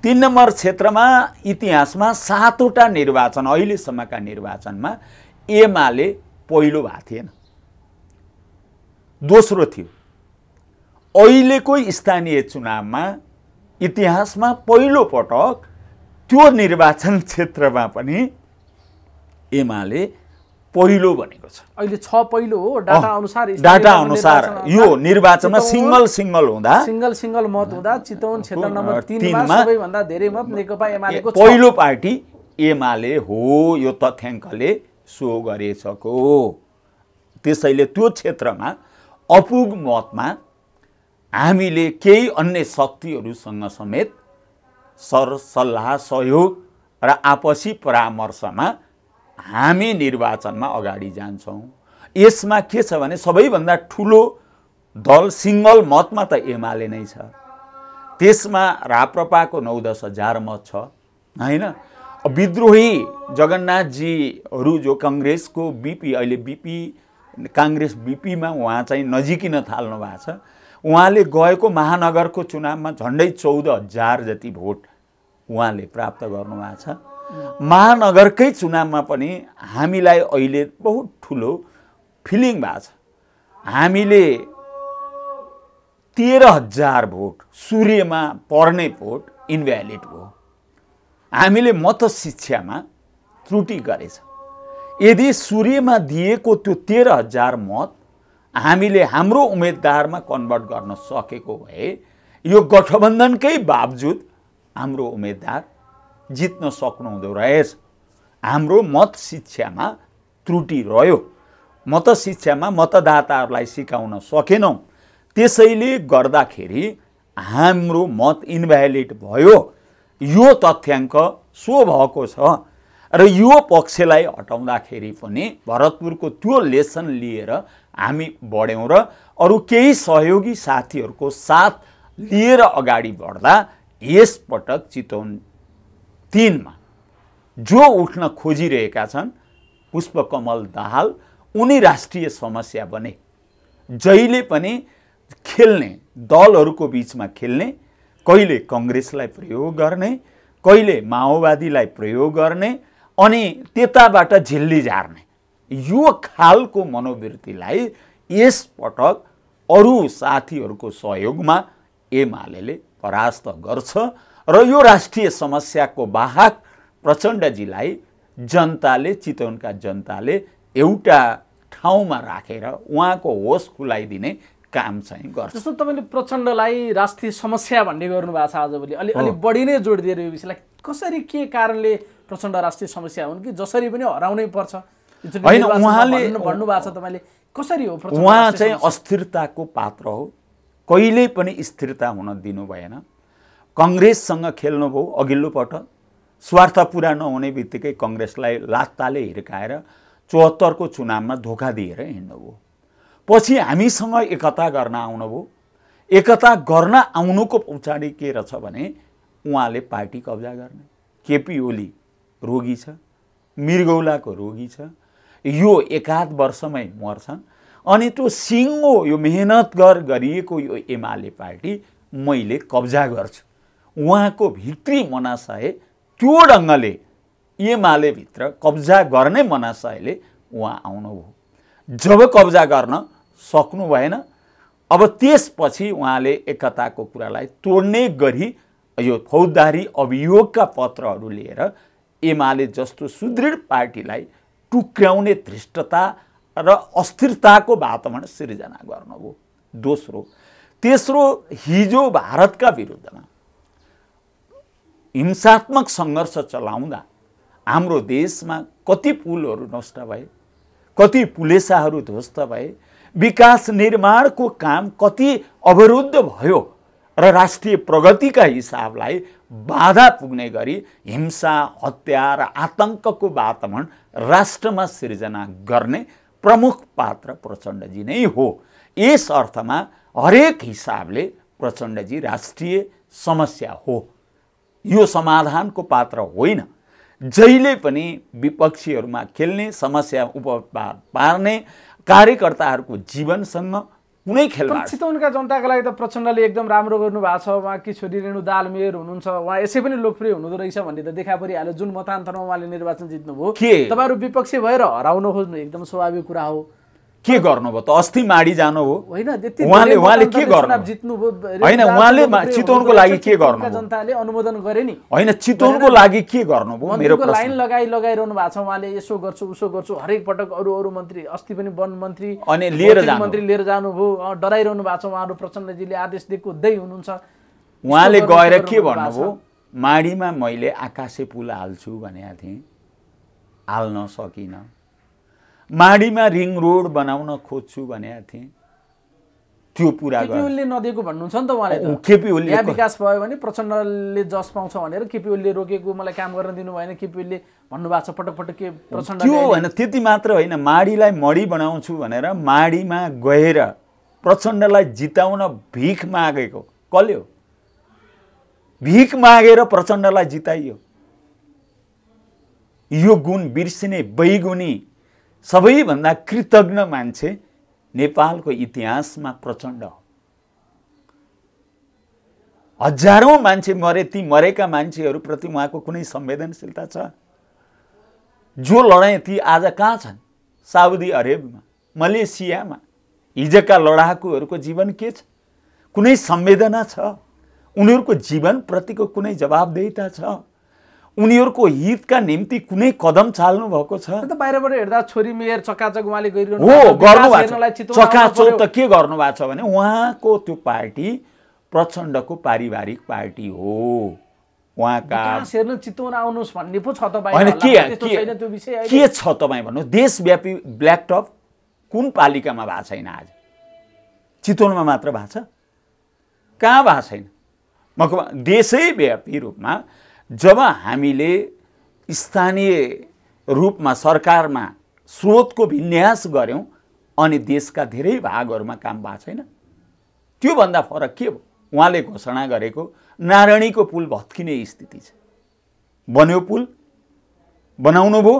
3 नम्बर क्षेत्रमा इतिहासमा 7 वटा निर्वाचन अहिलेसम्मका निर्वाचनमा एमाले पहिलो भएको थिएन, दोस्रो थियो। अहिलेको स्थानीय चुनावमा इतिहासमा पहिलो पटक त्यो निर्वाचन क्षेत्रमा पनि एमाले पहिलो बनेको छ। अहिले 6 पहिलो हो डाटा अनुसार यो निर्वाचनमा सिंगल हुँदा सिंगल मत हुँदा चितवन क्षेत्र नम्बर 3 मा सबैभन्दा धेरै मत नेकपा एमालेको छ। पहिलो पार्टी एमाले हो, यो तथ्याङ्कले सो गरेछको। त्यसैले त्यो क्षेत्रमा अपुग मतमा हामीले केही अन्य शक्तिहरूसँग समेत सरसल्लाह सहयोग र आपसी परामर्शमा हामी निर्वाचनमा अगाडि जान्छौँ। यसमा के छ भने सबैभन्दा ठुलो दल सिंगल मतमा त एमाले नै छ। त्यसमा राप्रपाको 9-10 हजार मत छ हैन। विद्रोही जगन्नाथजीहरू जो काङ्ग्रेसको बीपी अहिले बीपी काङ्ग्रेस बीपीमा उहाँ चाहिँ नजिकिन थाल्नु भएको छ। उहाँले गएको महानगरको चुनावमा झन्डै 14,000 जति भोट उहाँले प्राप्त गर्नुभएको छ। महानगरकै चुनावमा पनि हामीलाई अहिले बहुत ठुलो फिलिङ भएको छ। हामीले 13,000 भोट सूर्यमा पर्ने भोट इन्भ्यालिड भयो। हामीले मत शिक्षामा त्रुटि गरेछ। यदि सूर्यमा दिएको त्यो 13,000 मत हामीले हाम्रो उम्मेदवारमा कन्भर्ट गर्न सकेको भए यो गठबन्धनकै बावजुद हाम्रो उम्मेदवार जित्न सक्नुहुँदो रहेछ। हाम्रो मत शिक्षामा त्रुटि रह्यो। मत शिक्षामा मतदाताहरूलाई सिकाउन सकेनौँ। त्यसैले गर्दाखेरि हाम्रो मत इन्भ्यालिड भयो। यो तथ्याङ्क सो भएको छ र यो पक्षलाई हटाउँदाखेरि पनि भरतपुरको त्यो लेसन लिएर हामी बढ्यौँ र अरू केही सहयोगी साथीहरूको साथ लिएर अगाडि बढ्दा यसपटक चितवन 3 मा जो उठ्न खोजिरहेका छन् पुष्पकमल दाहाल उनी राष्ट्रिय समस्या बने। जहिले पनि खेल्ने दलहरूको बीचमा खेल्ने, कहिले काङ्ग्रेसलाई प्रयोग गर्ने, कहिले माओवादीलाई प्रयोग गर्ने अनि त्यताबाट झिल्ली झार्ने, यो खालको मनोवृत्तिलाई यसपटक अरू साथीहरूको सहयोगमा एमाले परास्त गर्छ र यो राष्ट्रिय समस्याको वाहक प्रचण्डजीलाई जनताले चितवनका जनताले एउटा ठाउँमा राखेर उहाँको होस खुलाइदिने काम चाहिँ गर्छ। जस्तो तपाईँले प्रचण्डलाई राष्ट्रिय समस्या भन्ने गर्नुभएको छ आजभोलि अलि बढी नै जोड दिएर यो विषयलाई कसरी के कारणले प्रचण्ड राष्ट्रिय समस्या हुन् कि जसरी पनि हराउनै पर्छ हैन? उहाँले भन्नुभएको छ तपाईँले कसरी हो? उहाँ चाहिँ अस्थिरताको पात्र हो। कहिल्यै पनि स्थिरता हुन दिनु भएन। काङ्ग्रेससँग खेल्नुभयो अघिल्लो पटक, स्वार्थ पुरा नहुने बित्तिकै काङ्ग्रेसलाई लात्ताले हिर्काएर 74 को चुनावमा धोका दिएर हिँड्नुभयो। पछि हामीसँग एकता गर्न आउनुभयो। एकता गर्न आउनुको पछाडि के रहेछ भने उहाँले पार्टी कब्जा गर्ने। केपी ओली रोगी छ, मृगौलाको रोगी छ, यो 1-8 वर्षमै मर्छन्। अनि त्यो सिङ्गो यो मेहनत गरिएको यो एमाले पार्टी मैले कब्जा गर्छु, उहाँको भित्री मनाशय त्यो ढङ्गले एमाले भित्र कब्जा गर्ने मनाशयले उहाँ आउनुभयो। जब कब्जा गर्न सक्नु भएन, अब त्यसपछि उहाँले एकताको कुरालाई तोड्ने गरी यो फौजदारी अभियोगका पत्रहरू लिएर एमाले जस्तो सुदृढ पार्टीलाई टुक्र्याउने धृष्टता र अस्थिरताको वातावरण सिर्जना गर्नुभयो। दोस्रो, तेस्रो, हिजो भारतका विरुद्धमा हिंसात्मक सङ्घर्ष चलाउँदा हाम्रो देशमा कति पुलहरू नष्ट भए, कति पुलेसाहरू ध्वस्त भए, विकास निर्माणको काम कति अवरुद्ध भयो र राष्ट्रिय प्रगतिका हिसाबलाई बाधा पुग्ने गरी हिंसा, हत्या र आतंकको वातावरण राष्ट्रमा सिर्जना गर्ने प्रमुख पात्र प्रचण्डजी नै हो। यस अर्थमा हरेक हिसाबले प्रचण्डजी राष्ट्रिय समस्या हो, यो समाधानको पात्र होइन। जहिले पनि विपक्षीहरूमा खेल्ने, समस्या उपपार पार्ने, कार्यकर्ताहरूको जीवनसँग कुनै खेलबाड। चितवनका जनताका लागि त प्रचण्डले एकदम राम्रो गर्नुभएको छ। उहाँकी छोरी रेणु दाहाल मेयर हुनुहुन्छ, उहाँ यसै पनि लोकप्रिय हुनुहुँदो रहेछ भन्ने त देखा परिहाल्यो। जुन मतान्तरमा उहाँले निर्वाचन जित्नुभयो, तपाईँहरू विपक्षी भएर हराउन खोज्नु एकदम स्वाभाविक कुरा हो। के गर्नुभयो त? अस्ति माडी जानुभयो होइन, उहाँले के गर्नु जित्नुभयो होइन, उहाँले चितवनको लागि के गर्नु? जनताले अनुमोदन गरे नि होइन, चितवनको लागि के गर्नुभयो? मेरो लाइन लगाइरहनु भएको छ उहाँले। यसो गर्छु उसो गर्छु हरेक पटक अरू मन्त्री, अस्ति पनि वन मन्त्री अनि लिएर जानुभयो, डराइरहनु भएको छ उहाँहरू। प्रचण्डजीले आदेश दिएको हुँदै हुनुहुन्छ। उहाँले गएर के भन्नुभयो? माडीमा मैले आकाशे पुल हाल्छु भनेको थिएँ, हाल्न सकिनँ। माडीमा रिङ रोड बनाउन खोज्छु भनेको थिएँ, त्यो पुरा केपी नदिएको भन्नुहुन्छ नि त उहाँले। केपी ओलीले यहाँ विकास भयो भने प्रचण्डले जस पाउँछ भनेर केपी ओलीले रोकेको, मलाई काम गर्न दिनु भएन केपी ओलीले भन्नुभएको छ पटक पटक। के प्रचण्ड त्यो होइन, त्यति मात्र होइन, माडीलाई मडी बनाउँछु भनेर माडीमा गएर प्रचण्डलाई जिताउन भिख मागेको कसले हो? भिख मागेर प्रचण्डलाई जिताइयो। यो गुण बिर्सिने बैगुनी सबैभन्दा कृतज्ञ मान्छे नेपालको इतिहासमा प्रचण्ड हो। हजारौं मान्छे मरे, ती मरेका मान्छेहरूप्रति उहाँको कुनै संवेदनशीलता छ? जो लडाए ती आज कहाँ छन्? साउदी अरेबियामा, मलेसियामा। हिजोका लडाकुहरूको जीवन के छ? कुनै संवेदना छ? उनीहरूको जीवनप्रतिको कुनै जवाबदेहिता छ? उनीहरूको हितका निम्ति कुनै कदम चाल्नु भएको छ? त बाहिरबाट हेर्दा छोरी मेयर चकाचक उहाँले गरिरहनु हो, गर्नुभएको छ। चकाचक त के गर्नुभएको छ भने उहाँको त्यो पार्टी प्रचण्डको पारिवारिक पार्टी हो। उहाँका हेर्नु चितवन आउनुहोस् भन्ने पो छ त होइन। के छ तपाईँ भन्नु? देशव्यापी ब्ल्याकटप कुन पालिकामा भएको छैन? आज चितवनमा मात्र भएको छ? कहाँ भएको छैन? देशैव्यापी रूपमा जब हामीले स्थानीय रूपमा सरकारमा स्रोतको विन्यास गर्यौं अनि देशका धेरै भागहरूमा काम भएको छैन। त्योभन्दा फरक के हो? उहाँले घोषणा गरेको नारायणीको पुल भत्किने स्थिति छ। बन्यो पुल, बनाउनु भयो।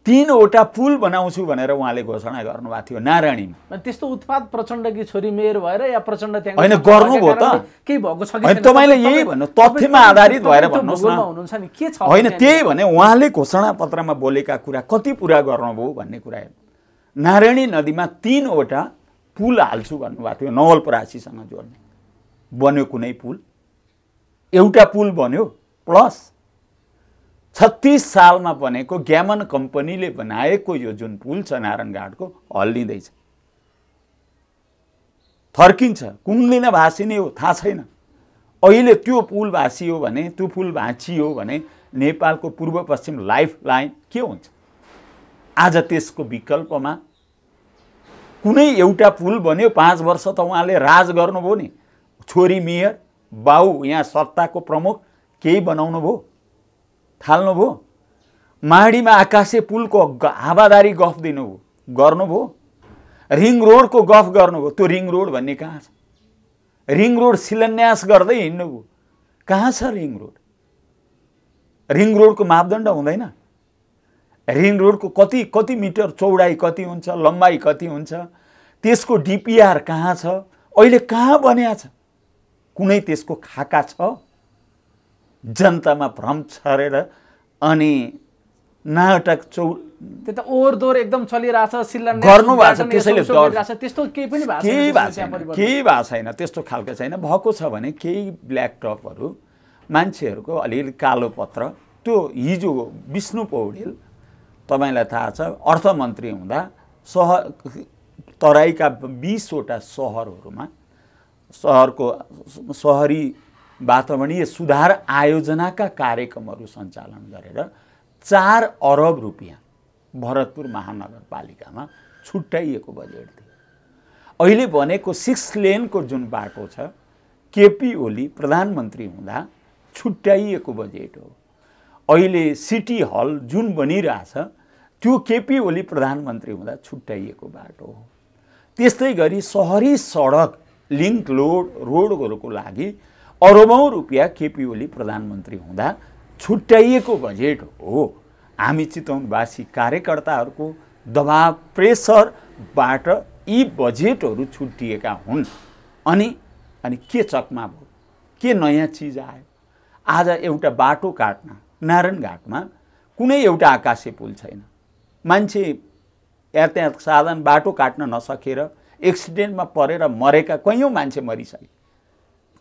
3वटा पुल बनाउँछु भनेर उहाँले घोषणा गर्नुभएको थियो नारायणीमा। त्यस्तो उत्पाद प्रचण्डकी छोरी मेयर भएर या प्रचण्ड त्यहाँ होइन गर्नुभयो त? केही भएको छ कि? तपाईँले यही भन्नु, तथ्यमा आधारित भएर भन्नुहोस् न। हुनुहुन्छ नि के छ? होइन, त्यही भने उहाँले घोषणा पत्रमा बोलेका कुरा कति पुरा गर्नुभयो भन्ने कुरा हेर्नु। नारायणी नदीमा 3वटा पुल हाल्छु भन्नुभएको थियो नवलपरासीसँग जोड्ने। बन्यो कुनै पुल? एउटा पुल बन्यो। प्लस 36 सालमा बनेको ग्यामन कम्पनीले बनाएको यो जुन पुल छ नारायणघाटको, हल्लिँदैछ, थर्किन्छ, कुन भाँसिने हो थाहा छैन। अहिले त्यो पुल भाँसियो भने, त्यो पुल भाँचियो भने नेपालको पूर्व पश्चिम लाइफ लाइन के हुन्छ? आज त्यसको विकल्पमा कुनै एउटा पुल बन्यो। 5 वर्ष त उहाँले राज गर्नुभयो नि। छोरी मेयर, बाउ यहाँ सत्ताको प्रमुख, केही बनाउनु भयो? थाल्नुभयो? माडीमा आकाशे पुलको हावादारी गफ दिनुभयो, गर्नुभयो? रिङ रोडको गफ गर्नुभयो, त्यो रिङ रोड भन्ने कहाँ छ? रिङ रोड शिलान्यास गर्दै हिँड्नुभयो, कहाँ छ रिङ रोड? रिङ रोडको मापदण्ड हुँदैन? रिङ रोडको कति मिटर चौडाइ कति हुन्छ, लम्बाइ कति हुन्छ, त्यसको डिपिआर कहाँ छ? अहिले कहाँ बन्या छ? कुनै त्यसको खाका छ? जनतामा भ्रम छरेर अनि नाटक त्यो त ओहोरदोहोर एकदम चलिरहेछ। शिलान्यास गर्नुभएको छ, त्यसैले त्यस्तो केही पनि केही भएको छैन। त्यस्तो खालको छैन। भएको छ भने केही ब्ल्याकटपहरू मान्छेहरूको अलिअलि कालो पत्र। त्यो हिजो विष्णु पौडेल, तपाईँलाई थाहा छ, अर्थमन्त्री हुँदा तराईका 20वटा सहरहरूमा सहरी वातावरणीय सुधार आयोजनाका कार्यक्रमहरू सञ्चालन गरेर 4 अरब रुपियाँ भरतपुर महानगरपालिकामा छुट्याइएको बजेट थियो। अहिले बनेको 6 लेनको जुन बाटो छ, केपी ओली प्रधानमन्त्री हुँदा छुट्याइएको बजेट हो। अहिले सिटी हल जुन बनिरहेछ त्यो केपी ओली प्रधानमन्त्री हुँदा छुट्याइएको बाटो हो। त्यस्तै गरी सहरी सडक लिङ्क रोडहरूको लागि अरबौं रुपियाँ केपी ओली प्रधानमन्त्री हुँदा छुट्याइएको बजेट हो। हामी चितवनवासी कार्यकर्ताहरूको दबाव प्रेसरबाट यी बजेटहरू छुट्टिएका हुन्। अनि के चकमा भयो, के नयाँ चिज आयो? आज एउटा बाटो काट्न नारायणघाटमा कुनै एउटा आकाशे पुल छैन। मान्छे यातायात साधन बाटो काट्न नसकेर एक्सिडेन्टमा परेर मरेका कैयौँ मान्छे मरिसके।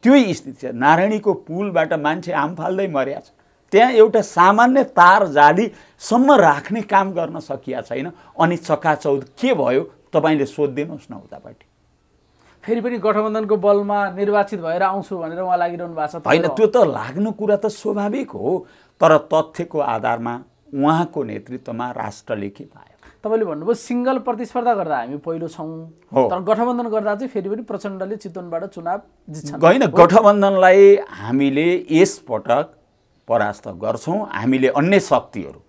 त्यो स्थिति छ। नारायणीको पुलबाट मान्छे आम फाल्दै मर्या छ। त्यहाँ एउटा सामान्य तार जालीसम्म राख्ने काम गर्न सकिया छैन। अनि चकाचौध के भयो तपाईले सोधिदिनुहोस् न उतापट्टि। फेरि पनि गठबन्धनको बलमा निर्वाचित भएर आउँछु भनेर उहाँ लागिरहनु भएको छ। होइन, त्यो त लाग्नु कुरा त स्वाभाविक हो, तर तथ्यको आधारमा उहाँको नेतृत्वमा राष्ट्रले के पायो? तपाईले भन्नुभयो सिंगल प्रतिस्पर्धा गर्दा हामी पहिलो छौं, तर गठबन्धन गर्दा चाहिँ फेरि पनि प्रचण्डले चितवनबाट चुनाव जित्छन्। होइन, गठबन्धनलाई हामीले यसपटक परास्त गर्छौं। हामीले अन्य शक्तिहरू,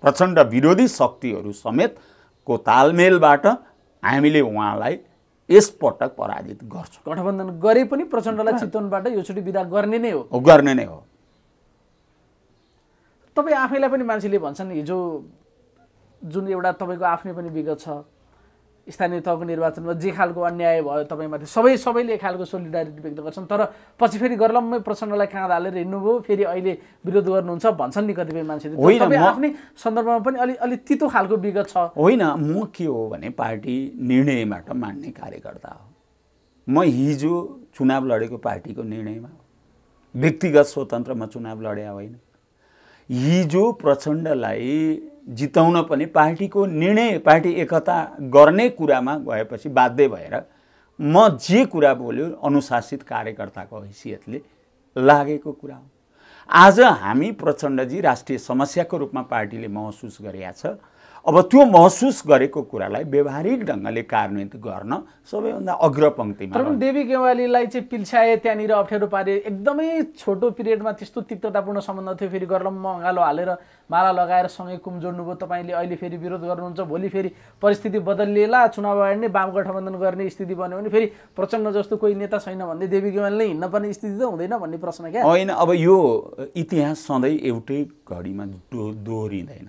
प्रचण्ड विरोधी शक्तिहरू समेतको तालमेलबाट हामीले उहाँलाई यसपटक पराजित गर्छौं। गठबन्धन गरे पनि प्रचण्डलाई चितवनबाट योचोटि विदा गर्ने नै हो। गर्ने नै हो। तपाई आफैलाई पनि मान्छेले भन्छन् हिजो जुन एउटा तपाईको आफ्नै पनि विगत छ, स्थानीय तहको निर्वाचनमा जे खालको अन्याय भयो तपाईमाथि सबैले एक खालको सोलिडारिटी व्यक्त गर्छन्, तर पछि फेरि गर्लम्मै प्रचण्डलाई काँध हालेर हिँड्नुभयो, फेरि अहिले विरोध गर्नुहुन्छ भन्छन् नि कतिपय मान्छेले। तपाई आफ्नै सन्दर्भमा पनि अलि तितो खालको विगत छ। होइन, म के हो भने पार्टी निर्णयबाट मान्ने कार्यकर्ता हो। म हिजो चुनाव लडेको पार्टीको निर्णयमा हो, व्यक्तिगत स्वतन्त्रमा चुनाव लडे होइन। हिजो प्रचण्डलाई जिताउन पनि पार्टीको निर्णय, पार्टी एकता गर्ने कुरामा गएपछि बाध्य भएर म जे कुरा बोल्यो अनुशासित कार्यकर्ताको हैसियतले लागेको कुरा हो। आज हामी प्रचण्डजी राष्ट्रिय समस्याको रूपमा पार्टीले महसुस गरेका छ। अब त्यो महसुस गरेको कुरालाई व्यवहारिक ढङ्गले कार्यान्वित गर्न सबैभन्दा अग्रपङ्क्तिमा। तर देवी गेवालीलाई चाहिँ पिल्छाए, त्यहाँनिर अप्ठ्यारो पारे, एकदमै छोटो पिरियडमा त्यस्तो तिक्ततापूर्ण सम्बन्ध थियो, फेरि गर्लम्म अँगालो हालेर माला लगाएर सँगै कुम जोड्नुभयो तपाईँले। अहिले फेरि विरोध गर्नुहुन्छ, भोलि फेरि परिस्थिति बदलिएला, चुनाव अगाडि नै वाम गठबन्धन गर्ने स्थिति बन्यो भने फेरि प्रचण्ड जस्तो कोही नेता छैन भन्दै देवी गेवालीले हिँड्न पर्ने स्थिति त हुँदैन भन्ने प्रश्न क्या? होइन, अब यो इतिहास सधैँ एउटै घडीमा दोहोरिँदैन।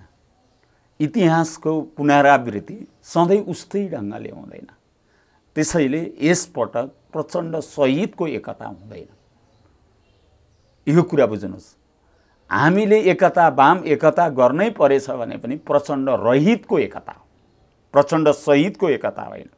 इतिहासको पुनरावृत्ति सधैँ उस्तै ढङ्गले हुँदैन। त्यसैले यसपटक प्रचण्ड सहितको एकता हुँदैन, यो कुरा बुझ्नुहोस्। हामीले एकता, वाम एकता गर्नै परेछ भने पनि प्रचण्ड रहितको एकता हो, प्रचण्ड सहितको एकता होइन।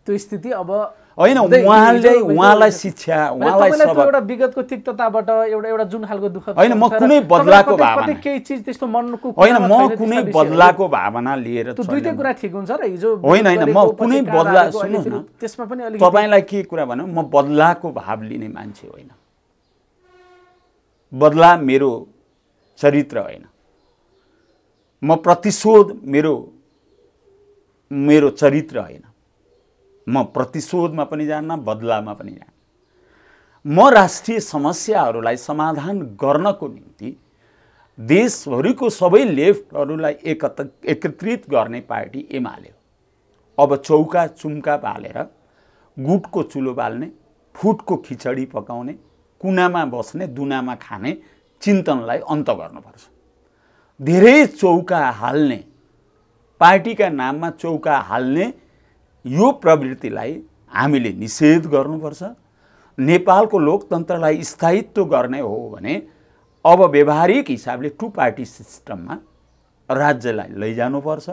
त्यो स्थिति अब होइन, उहाँलाई शिक्षा, उहाँलाई सबक, एउटा विगतको तिक्तताबाट एउटा जुन खालको दुःख होइन, म कुनै बदलाको भावना, केही चिज त्यस्तो मनको होइन, म कुनै बदलाको भावना लिएर त्यो दुईटै कुरा ठिक हुन्छ र हिजो होइन, म कुनै बदला, सुन्नु न, त्यसमा पनि अलि तपाईलाई के कुरा भनौँ, म बदलाको भाव लिने मान्छे होइन। बदला मेरो चरित्र होइन। म प्रतिशोध मेरो चरित्र होइन। म प्रतिशोधमा पनि जान्न, बदलामा पनि जान्न। म राष्ट्रिय समस्याहरूलाई समाधान गर्नको निम्ति देशभरिको सबै लेफ्टहरूलाई एकत्रित गर्ने पार्टी एमाले हो। अब चौका चुम्का बालेर गुटको चुलो बाल्ने, फुटको खिचडी पकाउने, कुनामा बस्ने, दुनामा खाने चिन्तनलाई अन्त गर्नुपर्छ। धेरै चौका हाल्ने, पार्टीका नाममा चौका हाल्ने यो प्रवृत्तिलाई हामीले निषेध गर्नुपर्छ। नेपालको लोकतन्त्रलाई स्थायित्व गर्ने हो भने अब व्यवहारिक हिसाबले टु पार्टी सिस्टममा राज्यलाई लैजानुपर्छ।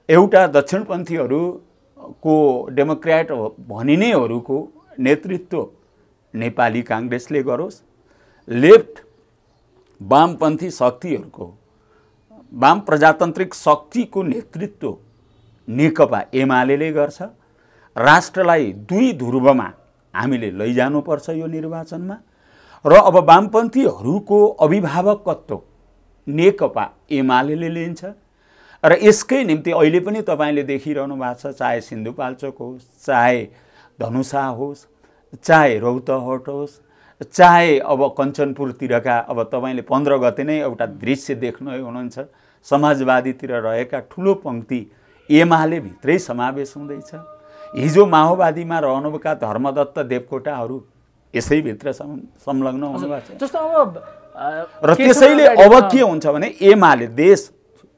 एउटा दक्षिणपन्थीहरूको डेमोक्रेट भनिनेहरूको नेतृत्व नेपाली काङ्ग्रेसले गरोस्, लेफ्ट वामपन्थी शक्तिहरूको वाम प्रजातान्त्रिक शक्तिको नेतृत्व नेकपा एमाले गर्छ। राष्ट्रलाई दुई ध्रुवमा हामीले लैजानुपर्छ यो निर्वाचनमा र अब वामपन्थीहरूको अभिभावकत्व नेकपा एमाले लिन्छ र यसकै निम्ति अहिले पनि तपाईले देखिरहनु भएको छ, चाहे सिन्धुपाल्चोक होस्, चाहे धनुषा होस्, चाहे रौतहट होस्, चाहे अब कञ्चनपुरतिरका अब तपाईले 15 गते नै एउटा दृश्य देख्नु हुनुहुन्छ, समाजवादीतिर रहेका ठुलो पंक्ति एमाले भित्रै समावेश हुँदैछ। हिजो माओवादीमा रहनुभएका धर्मदत्त देवकोटाहरू यसैभित्र संलग्न हुनुभएको छ। जस्तो अब र त्यसैले अब के हुन्छ भने एमाले देश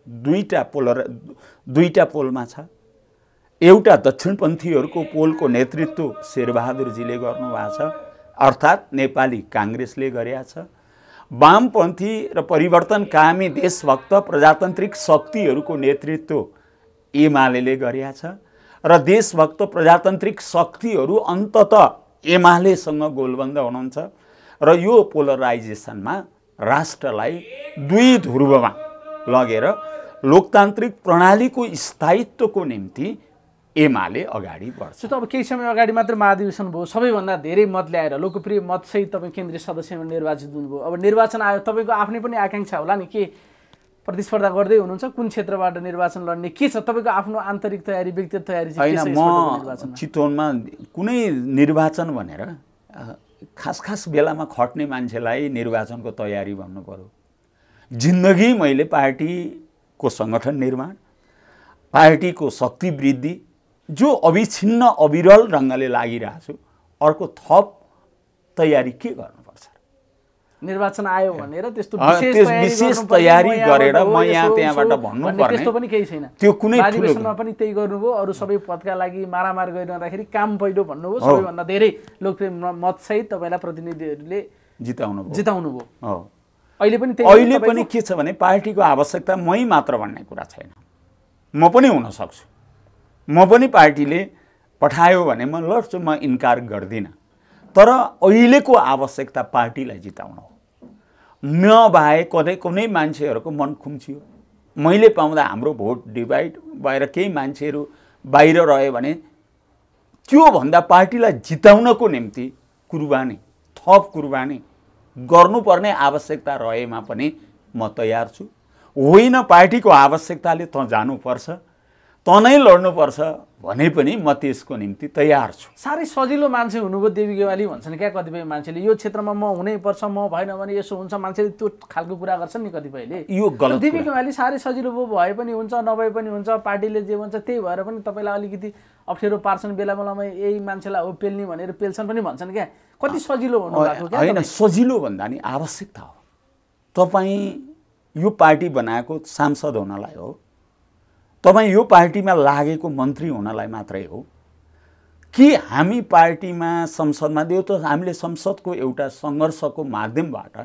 दुईटा पोलमा छ। एउटा दक्षिणपन्थीहरूको पोलको नेतृत्व शेरबहादुरजीले गर्नुभएको छ, अर्थात् नेपाली कांग्रेसले गरेका छ। वामपन्थी र परिवर्तनकामी देशभक्त प्रजातान्त्रिक शक्तिहरूको नेतृत्व एमाले गरेका छ र देशभक्त प्रजातान्त्रिक शक्तिहरू अन्ततः एमालेसँग गोलबन्द हुनुहुन्छ र यो पोलराइजेसनमा राष्ट्रलाई दुई ध्रुवमा लगेर लोकतान्त्रिक प्रणालीको स्थायित्वको निम्ति एमाले अगाडि बढ्छ। त अब केही समय अगाडि मात्र महाधिवेशन भयो, सबैभन्दा धेरै मत ल्याएर लोकप्रिय मतसहित तपाईँ केन्द्रीय सदस्यमा निर्वाचित हुनुभयो। अब निर्वाचन आयो, तपाईँको आफ्नै पनि आकाङ्क्षा होला नि, के प्रतिस्पर्धा गर्दै हुनुहुन्छ, कुन क्षेत्रबाट निर्वाचन लड्ने, के छ तपाईँको आफ्नो आन्तरिक तयारी, व्यक्तिगत तयारी? होइन, म चितवनमा कुनै निर्वाचन भनेर खास बेलामा खट्ने मान्छेलाई निर्वाचनको तयारी भन्नु पर्यो। जिन्दगी मैले पार्टीको सङ्गठन निर्माण, पार्टीको शक्ति वृद्धि जो अविछिन्न अविरल ढङ्गले लागिरहेको छु, अर्को थप तयारी के गर्नुपर्छ? निर्वाचन आयो भनेर त्यस्तो विशेष तयारी गरेर म यहाँ त्यहाँबाट भन्नुपर्ने त्यस्तो पनि केही छैन। त्यो कुनै अधिवेशनमा पनि त्यही गर्नुभयो, अरू सबै पदका लागि मारामार गरिरहँदाखेरि काम पहिलो भन्नुभयो, सबैभन्दा धेरै लोकप्रिय मतसहित तपाईँलाई प्रतिनिधिहरूले जिताउनु भयो। अहिले पनि के छ भने पार्टीको आवश्यकता मै मात्र भन्ने कुरा छैन, म पनि हुन सक्छु। म पनि पार्टीले पठायो भने म लड्छु, म इन्कार गर्दिनँ। तर अहिलेको आवश्यकता पार्टीलाई जिताउन हो। म बाहेक कुनै मान्छेहरूको मन खुम्चियो, मैले पाउँदा हाम्रो भोट डिभाइड भएर केही मान्छेहरू बाहिर रह्यो भने त्योभन्दा पार्टीलाई जिताउनको निम्ति कुर्बानी, थप कुर्बानी गर्नुपर्ने आवश्यकता रहेमा पनि म तयार छु। होइन पार्टीको आवश्यकताले त जानुपर्छ, त नै लड्नुपर्छ भने पनि म त्यसको निम्ति तयार छु। साह्रै सजिलो मान्छे हुनुभयो देवी गेवाली भन्छन् क्या कतिपय मान्छेले, यो क्षेत्रमा म हुनैपर्छ, म भएन भने यसो हुन्छ, मान्छेले त्यो खालको कुरा गर्छन् नि कतिपयले। यो गलत। देवी गेवाली साह्रै सजिलो भए पनि हुन्छ, नभए पनि हुन्छ, पार्टीले जे भन्छ त्यही भएर पनि तपाईँलाई अलिकति अप्ठ्यारो पार्छन्, बेला बेलामा यही मान्छेलाई हो पेल्ने भनेर पेल्छन् पनि भन्छन् क्या। कति सजिलो हुनुभएको क्या? होइन, सजिलो भन्दा नि आवश्यकता हो। तपाईँ यो पार्टी बनाएको सांसद हुनलाई हो, तपाईँ यो पार्टीमा लागेको मन्त्री हुनलाई मात्रै हो कि हामी पार्टीमा संसदमा दियो त हामीले संसदको एउटा सङ्घर्षको माध्यमबाट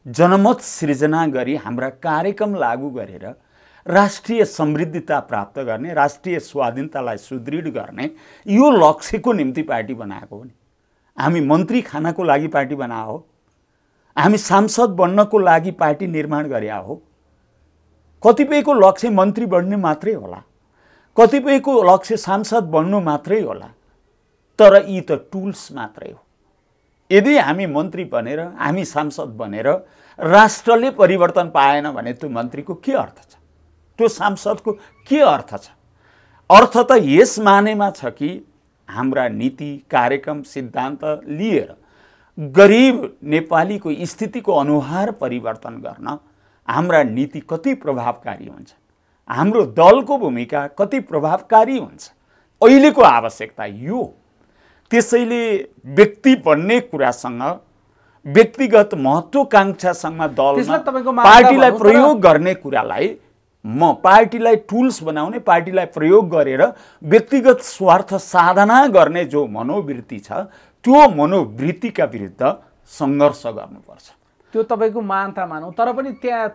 जनमत सृजना गरी हाम्रा कार्यक्रम लागू गरेर राष्ट्रिय समृद्धिता प्राप्त गर्ने, राष्ट्रिय स्वाधीनतालाई सुदृढ गर्ने यो लक्ष्यको निम्ति पार्टी बनाएको हो नि। हामी मन्त्री खानको लागि पार्टी बनाएको हो, हामी सांसद बन्नको लागि पार्टी निर्माण गरेका हो। कतिपयको लक्ष्य मन्त्री बन्ने मात्रै होला, कतिपयको लक्ष्य सांसद बन्नु मात्रै होला, तर यी त टुल्स मात्रै हो। यदि हामी मन्त्री बनेर, हामी सांसद बनेर राष्ट्रले परिवर्तन पाएन भने त्यो मन्त्रीको के अर्थ छ, त्यो सांसदको के अर्थ छ? अर्थ त यस मानेमा छ कि हाम्रा नीति, कार्यक्रम, सिद्धान्त लिएर गरिब नेपालीको स्थितिको अनुहार परिवर्तन गर्न हाम्रा नीति कति प्रभावकारी हुन्छ, हाम्रो दलको भूमिका कति प्रभावकारी हुन्छ, अहिलेको आवश्यकता यो। त्यसैले व्यक्ति बन्ने कुरासँग, व्यक्तिगत महत्त्वाकांक्षासँग दलमा पार्टीलाई प्रयोग गर्ने कुरालाई म पार्टीलाई टुल्स बनाउने, पार्टीलाई प्रयोग गरेर व्यक्तिगत स्वार्थ साधना गर्ने जो मनोवृत्ति छ, त्यो मनोवृत्तिका विरुद्ध सङ्घर्ष गर्नुपर्छ। त्यो तपाईँको मान्यता मानौँ, तर पनि त्यहाँ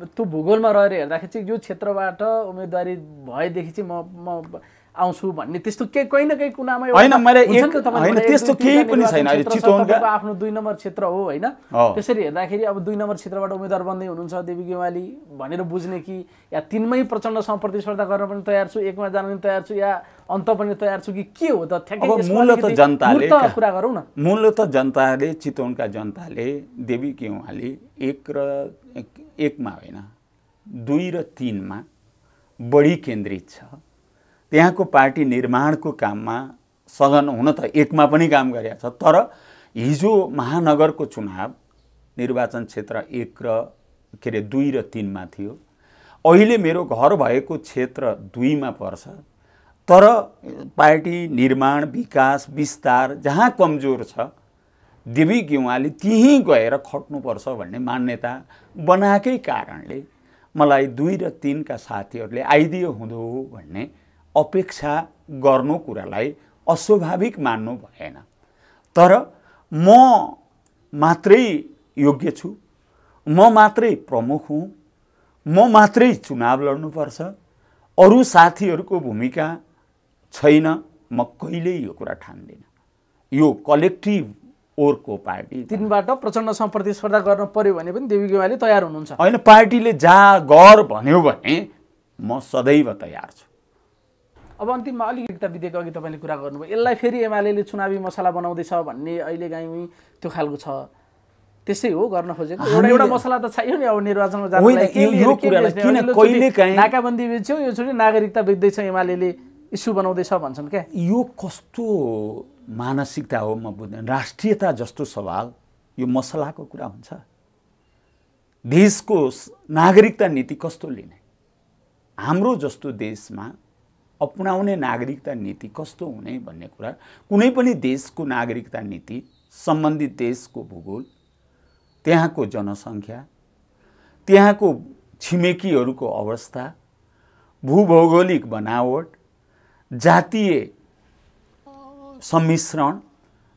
त्यो भूगोलमा रहेर हेर्दाखेरि चाहिँ यो क्षेत्रबाट उम्मेदवारी भएदेखि चाहिँ म आउँछु भन्ने त्यस्तो कहीँ न कहीँ कुनामा होइन त्यस्तो केही पनि छैन। अहिले चितवनका आफ्नो 2 नम्बर क्षेत्र हो होइन, त्यसरी हेर्दाखेरि अब 2 नम्बर क्षेत्रबाट उम्मेदवार बन्दै हुनुहुन्छ देवी गेवाली भनेर बुझ्ने कि या 3मै प्रचण्डसँग प्रतिस्पर्धा गर्न पनि तयार छु, 1मा जान पनि तयार छु, या अन्त पनि तयार छु कि के हो त? अब मूलत जनताले कुरा गरौँ न। मूलत जनताले, चितवनका जनताले देवी गेवाली 1मा होइन 2 र 3मा बढी केन्द्रित छ। त्यहाँको पार्टी निर्माणको काममा सघन हुन त 1मा पनि काम गरेको छ, तर हिजो महानगरको चुनाव निर्वाचन क्षेत्र 1 र 2 र 3मा थियो। अहिले मेरो घर भएको क्षेत्र 2मा पर्छ, तर पार्टी निर्माण, विकास, विस्तार जहाँ कमजोर छ देवी गेवाली त्यहीँ गएर खट्नुपर्छ भन्ने मान्यता बनाएकै कारणले मलाई 2 र 3का साथीहरूले आइदियो हुँदो भन्ने अपेक्षा गर्नु कुरालाई अस्वाभाविक मान्नु भएन। तर म मात्रै योग्य छु, म मात्रै प्रमुख हुँ, म मात्रै चुनाव लड्नुपर्छ, अरू साथीहरूको भूमिका छैन, म कहिल्यै यो कुरा ठान्दिनँ। यो कलेक्टिभ ओरको पार्टी 3बाट प्रचण्डसँग प्रतिस्पर्धा गर्न पर्यो भने पनि देवी गेवाली तयार हुनुहुन्छ? होइन, पार्टीले जा गर भन्यो भने म सदैव तयार छु। अब अन्तिममा अलिकति विधेयक अघि तपाईँले कुरा गर्नुभयो, यसलाई फेरि एमाले चुनावी मसला बनाउँदैछ भन्ने अहिले गाउँमै त्यो खालको छ, त्यसै हो गर्न खोजेको? एउटा मसला त चाहियो नि अब निर्वाचनमा जानलाई। नाकाबन्दी बेच्यो, यो छोडी नागरिकता बेच्दैछ एमाले इस्यु बनाउँदैछ भन्छन् क्या। यो कस्तो मानसिकता हो म बुझ्दैन। राष्ट्रियता जस्तो सवाल यो मसलाको कुरा हुन्छ? देशको नागरिकता नीति कस्तो लिने, हाम्रो जस्तो देशमा अपनाउने नागरिकता नीति कस्तो हुने भन्ने कुरा, कुनै पनि देशको नागरिकता नीति सम्बन्धित देशको भूगोल, त्यहाँको जनसङ्ख्या, त्यहाँको छिमेकीहरूको अवस्था, भूभौगोलिक बनावट, जातीय सम्मिश्रण,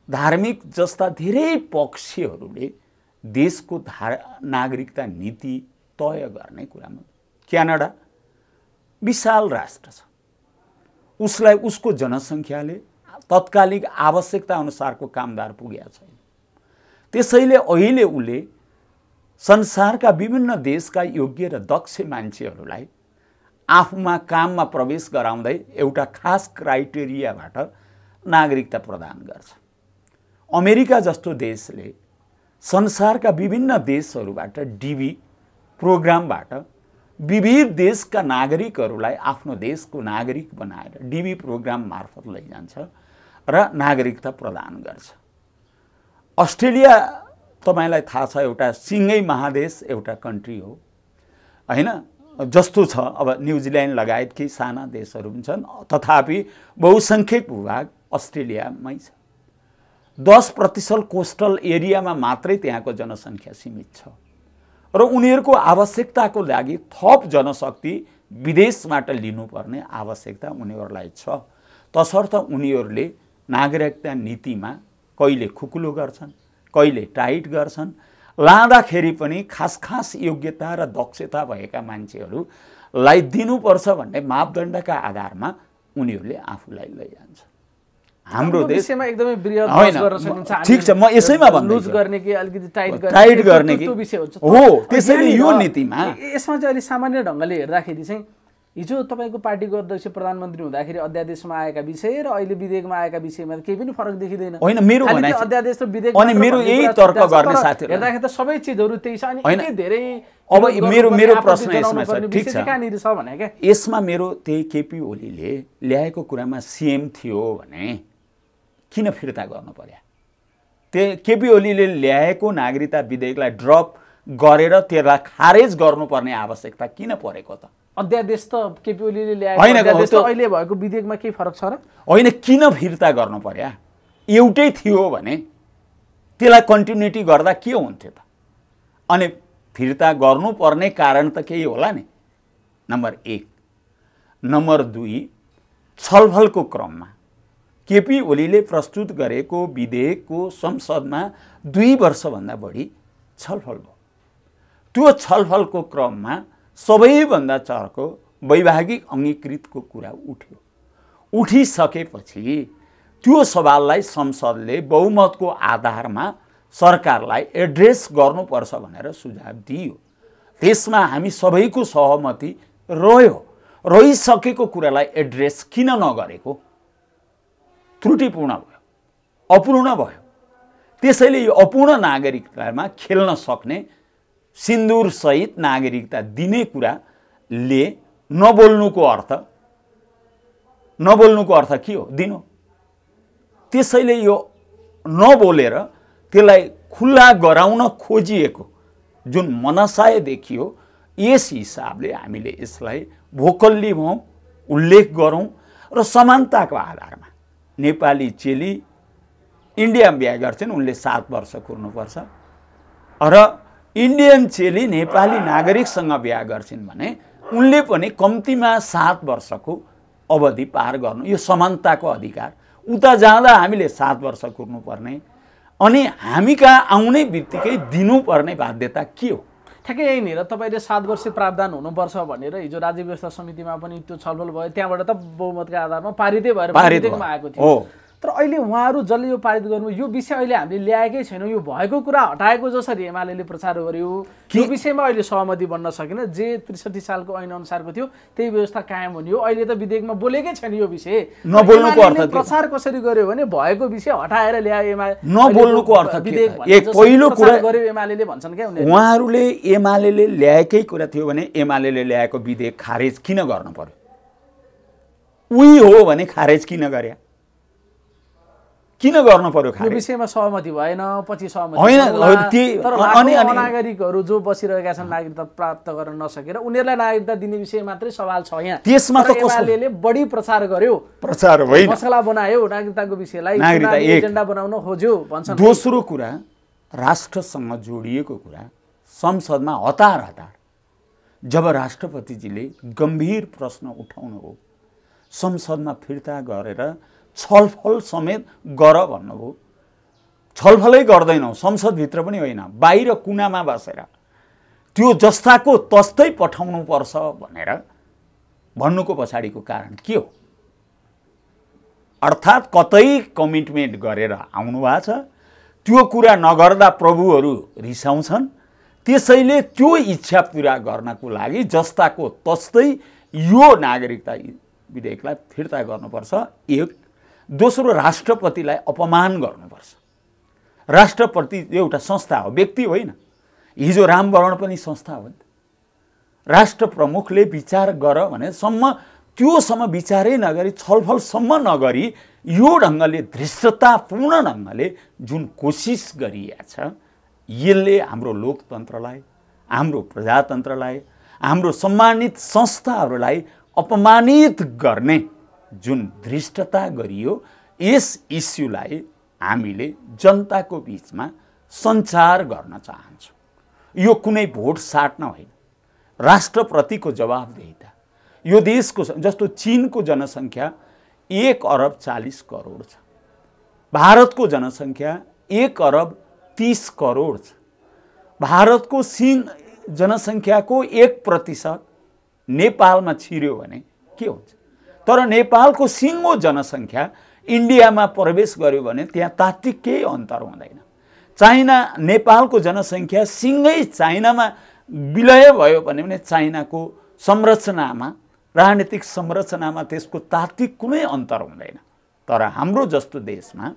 धार्मिक जस्ता धेरै पक्षहरूले देशको नागरिकता नीति तय गर्ने कुरामा क्यानाडा विशाल राष्ट्र छ, उसलाई उसको जनसङ्ख्याले तत्कालिक आवश्यकता अनुसारको कामदार पुगेका छैन। त्यसैले अहिले उसले संसारका विभिन्न देशका योग्य र दक्ष मान्छेहरूलाई आफूमा काममा प्रवेश गराउँदै एउटा खास क्राइटेरियाबाट नागरिकता प्रदान गर्छ। अमेरिका जस्तो देशले संसारका विभिन्न देशहरूबाट डीबी प्रोग्रामबाट विविध देशका नागरिकहरूलाई आफ्नो देशको नागरिक बनाएर डीबी प्रोग्राम मार्फत लैजान्छ र नागरिकता प्रदान गर्छ। अस्ट्रेलिया तपाईलाई थाहा छ एउटा सिङ्गै महादेश, एउटा कन्ट्री हो हैन, जस्तो छ अब न्युजिल्यान्ड लगायत केही साना देशहरू पनि छन्, तथापि बहुसङ्ख्यक भूभाग अस्ट्रेलियामै छ। 10% कोस्टल एरियामा मात्रै त्यहाँको जनसङ्ख्या सीमित छ र उनीहरूको आवश्यकताको लागि थप जनशक्ति विदेशबाट लिनुपर्ने आवश्यकता उनीहरूलाई छ। तसर्थ उनीहरूले नागरिकता नीतिमा कहिले खुकुलो गर्छन्, कहिले टाइट गर्छन्, लाँदाखेरि पनि खास योग्यता र दक्षता भएका मान्छेहरूलाई दिनुपर्छ भन्ने मापदण्डका आधारमा उनीहरूले आफूलाई लैजान्छ। हाम्रो देशमा एकदमै बृहत बहस गर्न सकिन्छ। ठीक छ, म यसैमा भन्छु, लुज गर्ने कि अलिकति टाइट गर्ने कि त्यो विषय हुन्छ हो। त्यसैले यो नीतिमा यसमा चाहिँ अलि सामान्य ढङ्गले हेर्दाखेरि चाहिँ हिजो तपाईको पार्टीको अध्यक्ष प्रधानमन्त्री हुँदाखेरि अध्यादेशमा आएका विषय र अहिले विधेयकमा आएका विषयमा केही पनि फरक देखिँदैन। होइन, मेरो भनाइ अध्यादेश र विधेयक अनि मेरो यही तर्क गर्ने साथीहरु हेर्दाखेरि त सबै चीजहरु त्यही छ। अनि यति धेरै अब मेरो प्रश्न यसमा छ, ठीक छ, कहाँनिर छ भने के यसमा मेरो त्यही केपी ओलीले ल्याएको कुरामा सीएम थियो भने किन फिर्ता गर्नु पर्यो? त्यो केपी ओलीले ल्याएको नागरिकता विधेयकलाई ड्रप गरेर त्यसलाई खारेज गर्नुपर्ने आवश्यकता किन परेको त? अध्यादेश त केपी ओलीले ल्याएको अध्यादेश त अहिले भएको विधेयकमा के फरक छ र? होइन, किन फिर्ता गर्नु पर्यो? एउटै थियो भने त्यसलाई कन्टिन्युटी गर्दा के हुन्थ्यो त? अनि फिर्ता गर्नुपर्ने कारण त केही होला नि। नम्बर 1। नम्बर 2, छलफलको क्रममा केपी ओलीले प्रस्तुत गरेको विधेयकको संसदमा 2 वर्षभन्दा बढी छलफल भयो। त्यो छलफलको क्रममा सबैभन्दा चर्को वैवाहिक अङ्गीकृतको कुरा उठ्यो। उठिसकेपछि त्यो सवाललाई संसदले बहुमतको आधारमा सरकारलाई एड्रेस गर्नुपर्छ भनेर सुझाव दियो। त्यसमा हामी सबैको सहमति रह्यो। रहिसकेको कुरालाई एड्रेस किन नगरेको? त्रुटिपूर्ण भयो, अपूर्ण भयो। त्यसैले यो अपूर्ण नागरिकतामा खेल्न सक्ने सिन्दुरसहित नागरिकता दिने कुराले नबोल्नुको अर्थ के हो? दिनु। त्यसैले यो नबोलेर त्यसलाई खुल्ला गराउन खोजिएको जुन मनसाय देखियो, यस हिसाबले हामीले यसलाई भोकल्ली भौँ, उल्लेख गरौँ र समानताको आधारमा नेपाली चेली इन्डियामा बिहा गर्छन्, उनले 7 वर्ष कुर्नुपर्छ र इन्डियन चेली नेपाली नागरिकसँग बिहा गर्छिन् भने उनले पनि कम्तीमा 7 वर्षको अवधि पार गर्नु, यो समानताको अधिकार। उता जाँदा हामीले 7 वर्ष कुर्नुपर्ने अनि हामी कहाँ आउने बित्तिकै दिनुपर्ने बाध्यता के हो? ठ्याक्कै यही नि। र तपाईँले 7 वर्ष प्रावधान हुनुपर्छ भनेर हिजो राज्य व्यवस्था समितिमा पनि त्यो छलफल भयो, त्यहाँबाट त बहुमतका आधारमा पारितै भएर विधेयकमा आएको थियो। तर अहिले उहाँहरू जसले यो पारित गर्नु, यो विषय अहिले हामीले ल्याएकै छैनौँ। यो भएको कुरा हटाएको जसरी एमाले प्रचार गर्यो, यो विषयमा अहिले सहमति बन्न सकेन। जे 63 सालको ऐन अनुसारको थियो त्यही व्यवस्था कायम हुने हो। अहिले त विधेयकमा बोलेकै छैन यो विषय। नबोल्नुको अर्थ प्रचार कसरी गर्यो भने भएको विषय हटाएर ल्यायो एमाले। नबोल्नुको अर्थ विधेयक एक पहिलो कुरा गर्यो एमाले भन्छन् क्या उहाँहरूले। एमाले ल्याएकै कुरा थियो भने एमाले ल्याएको विधेयक खारेज किन गर्नु पर्यो? उही हो भने खारेज किन गर्या? किन गर्नु पर्यो? यो विषयमा सहमति भएन, पछि सहमति होइन। तर नागरिकहरू जो बसिरहेका छन् नागरिकता प्राप्त गर्न नसकेर उनीहरूलाई नागरिकता दिने विषय मात्रै सवाल छ यहाँ। त्यसमा त एमालेले बढी प्रचार गर्यो, प्रचार होइन, मसला बनायो नागरिकताको विषयलाई, एजेन्डा बनाउन खोज्यो भन्छन्। दोस्रो कुरा, राष्ट्रसँग जोडिएको कुरा संसदमा हतार जब राष्ट्रपतिजीले गम्भीर प्रश्न उठाउनु हो, संसदमा फिर्ता गरेर छलफल समेत गर भन्नुभयो। छलफलै गर्दैनौँ, संसदभित्र पनि होइन, बाहिर कुनामा बसेर त्यो जस्ताको तस्तै पठाउनु पर्छ भनेर भन्नुको पछाडिको कारण के हो? अर्थात् कतै कमिटमेन्ट गरेर आउनु भएको छ, त्यो कुरा नगर्दा प्रभुहरू रिसाउँछन्। त्यसैले त्यो इच्छा पुरा गर्नको लागि जस्ताको तस्तै यो नागरिकता विधेयकलाई फिर्ता गर्नुपर्छ। एक। दोस्रो, राष्ट्रपतिलाई अपमान गर्नुपर्छ। राष्ट्रपति एउटा संस्था हो, व्यक्ति होइन। हिजो रामवरण पनि संस्था हो। राष्ट्र प्रमुखले विचार गर भनेसम्म त्योसम्म विचारै नगरी, छलफलसम्म नगरी यो ढङ्गले धृष्टतापूर्ण ढङ्गले जुन कोसिस गरिएको छ, यसले हाम्रो लोकतन्त्रलाई, हाम्रो प्रजातन्त्रलाई, हाम्रो सम्मानित संस्थाहरूलाई अपमानित गर्ने जुन धृष्टता गरियो, यस इस्युलाई हामीले जनताको बीचमा सञ्चार गर्न चाहन्छौँ। यो कुनै भोट साट्न होइन, राष्ट्रप्रतिको जवाबदेहिता। यो देशको जस्तो चीनको जनसङ्ख्या 1 अरब 40 करोड छ, भारतको जनसङ्ख्या 1 अरब 30 करोड छ। भारतको जनसङ्ख्याको 1% नेपालमा छिर्यो भने के हुन्छ? तर नेपालको सिङ्गो जनसङ्ख्या इन्डियामा प्रवेश गर्यो भने त्यहाँ तात्विक केही अन्तर हुँदैन। चाइना, नेपालको जनसङ्ख्या सिङ्गै चाइनामा विलय भयो भने चाइनाको संरचनामा, राजनीतिक संरचनामा त्यसको तात्विक कुनै अन्तर हुँदैन। तर हाम्रो जस्तो देशमा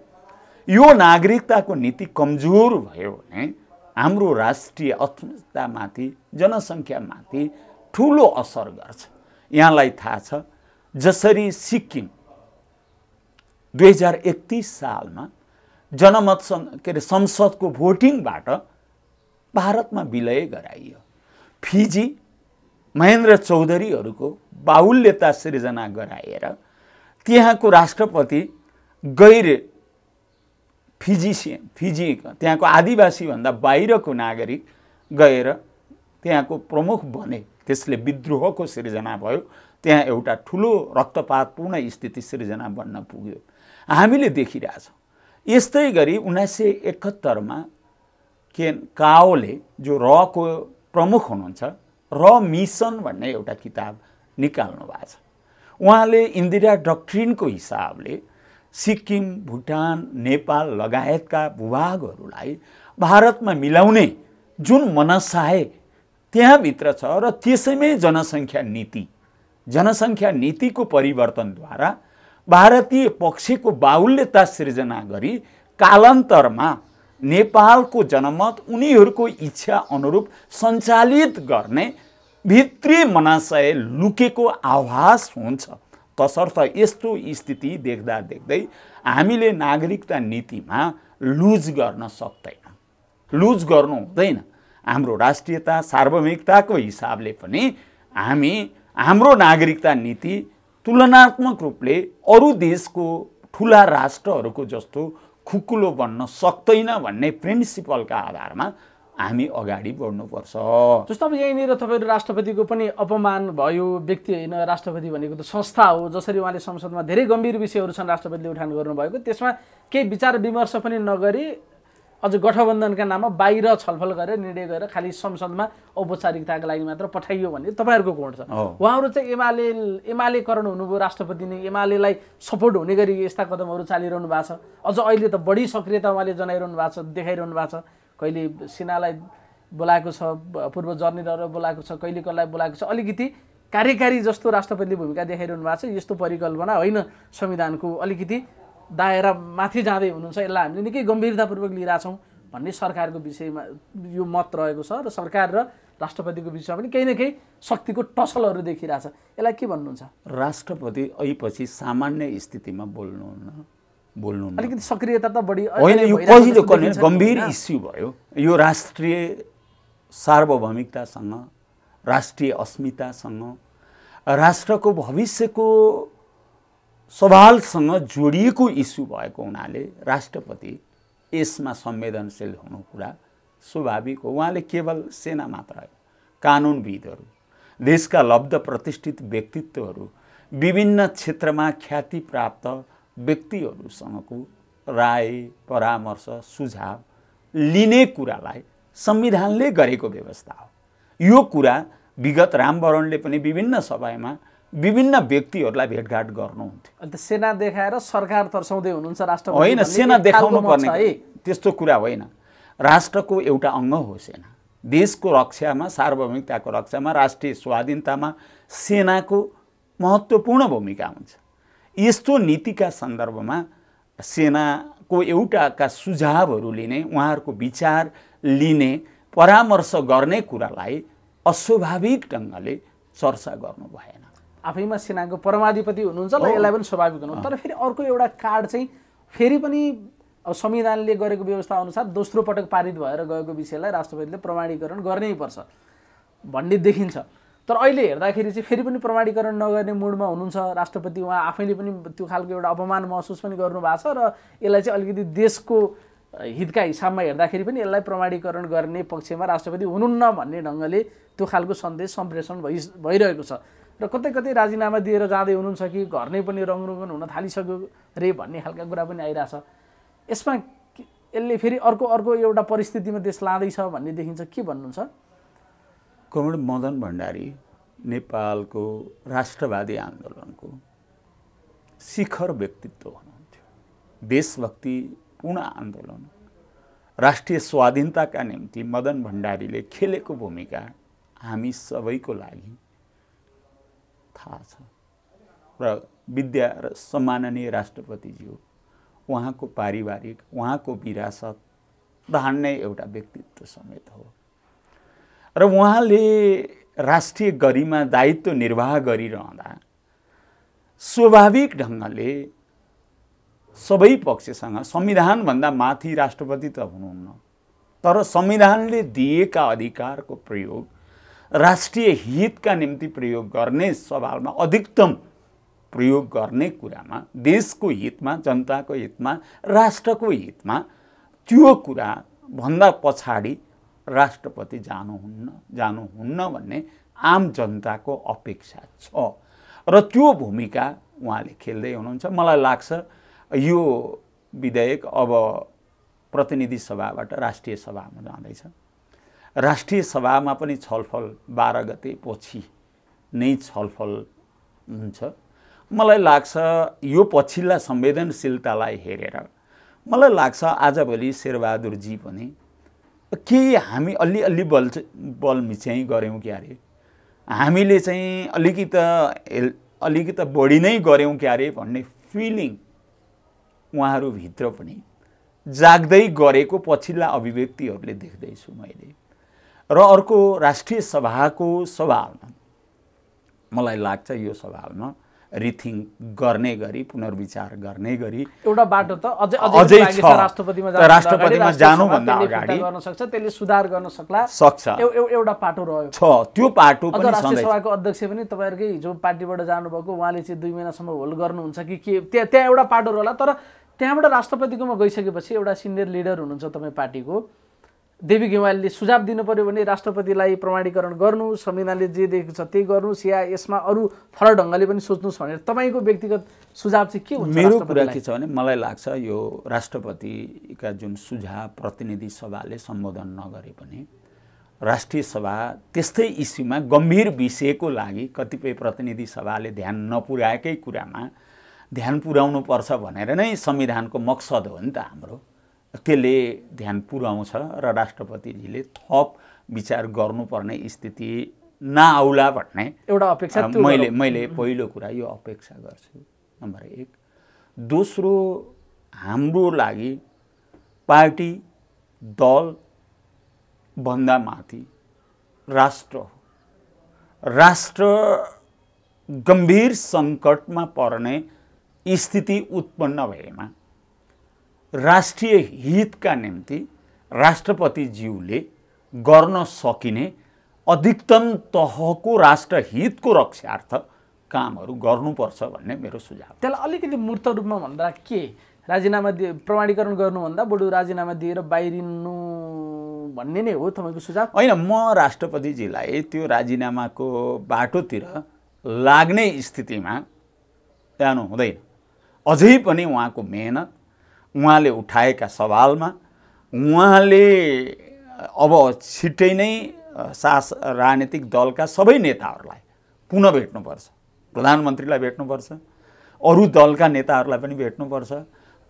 यो नागरिकताको नीति कमजोर भयो भने हाम्रो राष्ट्रिय अस्मितामाथि, जनसङ्ख्यामाथि ठुलो असर गर्छ। यहाँलाई थाहा छ, जसरी सिक्किम 2031 सालमा जनमत संसदको भोटिङबाट भारतमा विलय गराइयो। फिजी महेन्द्र चौधरीहरूको बाहुल्यता सिर्जना गराएर त्यहाँको राष्ट्रपति गैर फिजी त्यहाँको आदिवासीभन्दा बाहिरको नागरिक गएर त्यहाँको प्रमुख बने। त्यसले विद्रोहको सिर्जना भयो, त्यहाँ एउटा ठुलो रक्तपातपूर्ण स्थिति सिर्जना बन्न पुग्यो। हामीले देखिरहेछौँ। यस्तै गरी 1971 मा काओले जो रको प्रमुख हुनुहुन्छ र मिसन भन्ने एउटा किताब निकाल्नु भएको छ। उहाँले इन्दिरा डक्ट्रिनको हिसाबले सिक्किम, भुटान, नेपाल लगायतका भूभागहरूलाई भारतमा मिलाउने जुन मनसाय त्यहाँभित्र छ र त्यसैमै जनसङ्ख्या नीतिको परिवर्तनद्वारा भारतीय पक्षको बाहुल्यता सृजना गरी कालान्तरमा नेपालको जनमत उनीहरूको इच्छा अनुरूप सञ्चालित गर्ने भित्री मनसाय लुकेको आभास हुन्छ। तसर्थ यस्तो स्थिति देख्दा देख्दै हामीले नागरिकता नीतिमा लुज गर्न सक्दैन, लुज गर्नु हुँदैन। हाम्रो राष्ट्रियता सार्वभौमिकताको हिसाबले पनि हाम्रो नागरिकता नीति तुलनात्मक रूपले अरू देशको ठुला राष्ट्रहरूको जस्तो खुकुलो बन्न सक्दैन भन्ने प्रिन्सिपलका आधारमा हामी अगाडि बढ्नुपर्छ। जस्तो अब यहीँनिर तपाईँहरू राष्ट्रपतिको पनि अपमान भयो, व्यक्ति होइन, राष्ट्रपति भनेको त संस्था हो। जसरी उहाँले संसदमा धेरै गम्भीर विषयहरू छन् राष्ट्रपतिले उठान गर्नुभएको, त्यसमा केही विचार विमर्श पनि नगरी अझ गठबन्धनका नाममा बाहिर छलफल गरेर निर्णय गरेर खालि संसदमा औपचारिकताको लागि मात्र पठाइयो भन्ने तपाईँहरूको कोण छ। उहाँहरू चाहिँ एमालेकरण हुनुभयो, राष्ट्रपति नै एमालेलाई सपोर्ट हुने गरी यस्ता कदमहरू चालिरहनु भएको छ। अझ अहिले त बढी सक्रियता उहाँले जनाइरहनु भएको छ, देखाइरहनु भएको छ। कहिले सेनालाई बोलाएको छ, पूर्व जर्नलहरूलाई बोलाएको छ, कहिले कसलाई बोलाएको छ। अलिकति कार्यकारी जस्तो राष्ट्रपतिले भूमिका देखाइरहनु भएको छ। यस्तो परिकल्पना होइन संविधानको, अलिकति दायरा माथि जाँदै हुनुहुन्छ, यसलाई हामीले निकै गम्भीरतापूर्वक लिइरहेछौँ भन्ने सरकारको विषयमा यो मत रहेको छ र सरकार र राष्ट्रपतिको बिचमा पनि केही न केही शक्तिको टसलहरू देखिरहेछ। यसलाई के भन्नुहुन्छ? राष्ट्रपति ऐपछि सामान्य स्थितिमा बोल्नु अलिकति सक्रियता त बढी होइन। यो कहिले कहिले गम्भीर इस्यु भयो। यो राष्ट्रिय सार्वभौमिकतासँग, राष्ट्रिय अस्मितासँग, राष्ट्रको भविष्यको सवालसँग जोडिएको इस्यु भएको हुनाले राष्ट्रपति यसमा संवेदनशील हुनु कुरा स्वाभाविक हो। उहाँले केवल सेना मात्र होइन, कानुनविदहरू, देशका लब्ध प्रतिष्ठित व्यक्तित्वहरू, विभिन्न क्षेत्रमा ख्याति प्राप्त व्यक्तिहरूसँगको राय, परामर्श, सुझाव लिने कुरालाई संविधानले गरेको व्यवस्था हो। यो कुरा विगत रामवरणले पनि विभिन्न सभामा विभिन्न व्यक्तिहरूलाई भेटघाट गर्नुहुन्थ्यो। अन्त सेना देखाएर सरकार तर्साउँदै हुनुहुन्छ राष्ट्रपति? होइन, सेना देखाउनु पर्ने त्यस्तो कुरा होइन। राष्ट्रको एउटा अङ्ग हो सेना। देशको रक्षामा, सार्वभौमिकताको रक्षामा, राष्ट्रिय स्वाधीनतामा सेनाको महत्त्वपूर्ण भूमिका हुन्छ। यस्तो नीतिका सन्दर्भमा सेनाको एउटाका सुझावहरू लिने, उहाँहरूको विचार लिने, परामर्श गर्ने कुरालाई अस्वाभाविक ढङ्गले चर्चा गर्नु भएन। आफैमा सेनाको परमाधिपति हुनुहुन्छ ल, यसलाई पनि स्वाभाविक हुनु। तर फेरि अर्को एउटा कार्ड चाहिँ फेरि पनि अब संविधानले गरेको व्यवस्था अनुसार दोस्रो पटक पारित भएर गएको विषयलाई राष्ट्रपतिले प्रमाणीकरण गर्नै पर्छ भन्ने देखिन्छ। तर अहिले हेर्दाखेरि चाहिँ फेरि पनि प्रमाणीकरण नगर्ने मुडमा हुनुहुन्छ राष्ट्रपति। उहाँ आफैले पनि त्यो खालको एउटा अपमान महसुस पनि गर्नुभएको छ र यसलाई चाहिँ अलिकति देशको हितका हिसाबमा हेर्दाखेरि पनि यसलाई प्रमाणीकरण गर्ने पक्षमा राष्ट्रपति हुनुहुन्न भन्ने ढङ्गले त्यो खालको सन्देश सम्प्रेषण भइरहेको छ। र कतै कतै राजीनामा दिएर जाँदै हुनुहुन्छ कि घर नै पनि रङरुगन हुन थालिसक्यो रे भन्ने खालका कुरा पनि आइरहेछ। यसमा यसले फेरि अर्को एउटा परिस्थितिमा देश लाँदैछ भन्ने देखिन्छ। के भन्नुहुन्छ? कमरेड मदन भण्डारी नेपालको राष्ट्रवादी आन्दोलनको शिखर व्यक्तित्व हुनुहुन्थ्यो। देशभक्तिपूर्ण आन्दोलन, राष्ट्रिय स्वाधीनताका निम्ति मदन भण्डारीले खेलेको भूमिका हामी सबैको लागि थाहा छ। र विद्या र सम्माननीय राष्ट्रपतिज्यू, उहाँको पारिवारिक, उहाँको विरासत धान्ने एउटा व्यक्तित्व समेत हो। र उहाँले राष्ट्रिय गरिमा दायित्व निर्वाह गरिरहँदा स्वाभाविक ढङ्गले सबै पक्षसँग, संविधानभन्दा माथि राष्ट्रपति त हुनुहुन्न, तर संविधानले दिएका अधिकारको प्रयोग राष्ट्रिय हितका निम्ति प्रयोग गर्ने सवालमा अधिकतम प्रयोग गर्ने कुरामा, देशको हितमा, जनताको हितमा, राष्ट्रको हितमा त्यो कुरा भन्दा पछाडि राष्ट्रपति जानुहुन्न भन्ने आम जनताको अपेक्षा छ र त्यो भूमिका उहाँले खेल्दै हुनुहुन्छ। मलाई लाग्छ यो विधेयक अब प्रतिनिधि सभाबाट राष्ट्रिय सभामा जाँदैछ। राष्ट्रिय सभामा पनि छलफल 12 गते पछि नै छलफल हुन्छ। मलाई लाग्छ यो पछिल्ला संवेदनशीलतालाई हेरेर मलाई लाग्छ आजभोलि शेरबहादुरजी पनि के हामी अलि बल मिच्याइ गऱ्यौँ क्यारे, हामीले चाहिँ अलिकति बढी नै गऱ्यौँ क्यारे भन्ने फिलिङ उहाँहरूभित्र पनि जाग्दै गरेको पछिल्ला अभिव्यक्तिहरूले देख्दैछु मैले। र अर्को राष्ट्रिय सभाको सवालमा मलाई लाग्छ यो सवालमा रिथिङ्क गर्ने गरी पुनर्विचार गर्ने गरी एउटा बाटो त अझै राष्ट्रपतिमा जानुभन्दा अगाडि गर्न सक्छ, त्यसले सुधार गर्न सक्छ एउटा पाटो रह्यो छ। त्यो पाटो पनि राष्ट्रिय सभाको अध्यक्ष पनि तपाईहरुकै जो पार्टीबाट जानुभएको उहाँले चाहिँ 2 महिनासम्म होल्ड गर्नुहुन्छ कि के त्यहाँ एउटा पाटो रहला। तर त्यहाँबाट राष्ट्रपतिकोमा गइसकेपछि एउटा सिनियर लिडर हुनुहुन्छ तपाईँ पार्टीको, देवी गेवालीले सुझाव दिनु पर्यो भने राष्ट्रपतिलाई प्रमाणीकरण गर्नु, संविधानले जे दिएको छ त्यही गर्नुहोस् या यसमा अरू फरक ढङ्गले पनि सोच्नुहोस् भनेर तपाईँको व्यक्तिगत सुझाव चाहिँ के हुन्छ? मेरो कुरा के छ भने मलाई लाग्छ यो राष्ट्रपतिका जुन सुझाव प्रतिनिधि सभाले सम्बोधन नगरे पनि राष्ट्रिय सभा त्यस्तै इस्युमा गम्भीर विषयको लागि कतिपय प्रतिनिधि सभाले ध्यान नपुर्याएकै कुरामा ध्यान पुर्याउनु पर्छ भनेर नै संविधानको मकसद हो नि त हाम्रो। त्यसले ध्यान पुर्याउँछ र राष्ट्रपतिजीले थप विचार गर्नुपर्ने स्थिति नआउला भन्ने एउटा अपेक्षा मैले पहिलो कुरा यो अपेक्षा गर्छु, नम्बर 1। दोस्रो, हाम्रो लागि पार्टी दल भन्दा माथि राष्ट्र हो। राष्ट्र गम्भीर सङ्कटमा पर्ने स्थिति उत्पन्न भएमा राष्ट्रिय हितका निम्ति राष्ट्रपतिज्यूले गर्न सकिने अधिकतम तहको राष्ट्र हितको रक्षार्थ कामहरू गर्नुपर्छ भन्ने मेरो सुझाव। त्यसलाई अलिकति मूर्त रूपमा भन्दा के राजीनामा प्रमाणीकरण गर्नुभन्दा बरु राजीनामा दिएर बाहिरिनु भन्ने नै हो तपाईँको सुझाव? होइन, म राष्ट्रपतिजीलाई त्यो राजीनामाको बाटोतिर लाग्ने स्थितिमा जानु हुँदैन। अझै पनि उहाँको मेहनत, उहाँले उठाएका सवालमा उहाँले अब छिट्टै नै राजनीतिक दलका सबै नेताहरूलाई पुनः भेट्नुपर्छ, प्रधानमन्त्रीलाई भेट्नुपर्छ, अरू दलका नेताहरूलाई पनि भेट्नुपर्छ।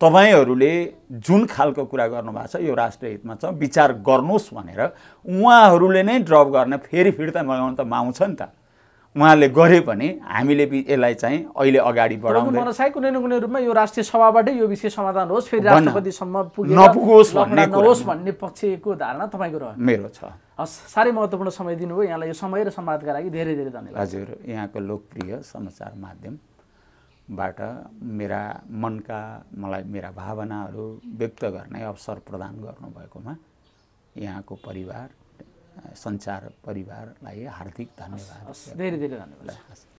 तपाईहरूले जुन खालको कुरा गर्नुभएको छ यो राष्ट्रिय हितमा छ, विचार गर्नुहोस् भनेर उहाँहरूले नै ड्रप गर्ने फेरि फिर्ता मगाउन त माउँछ नि त। उहाँले गरे पनि हामीले यसलाई चाहिँ अहिले अगाडि बढाउँदै मनसाय कुनै न कुनै रूपमा यो राष्ट्रिय सभाबाटै यो विषय समाधान होस्, फेरि राष्ट्रपतिसम्म नपुगोस् भन्ने पक्षको धारणा तपाईँको रह्यो? मेरो छ। हस्, साह्रै महत्त्वपूर्ण समय दिनुभयो यहाँलाई। यो समय र संवादका लागि धेरै धेरै धन्यवाद। हजुर, यहाँको लोकप्रिय समाचार माध्यमबाट मलाई मेरा भावनाहरू व्यक्त गर्ने अवसर प्रदान गर्नुभएकोमा यहाँको परिवार, सञ्चार परिवारलाई हार्दिक धन्यवाद। धेरै धेरै धन्यवाद।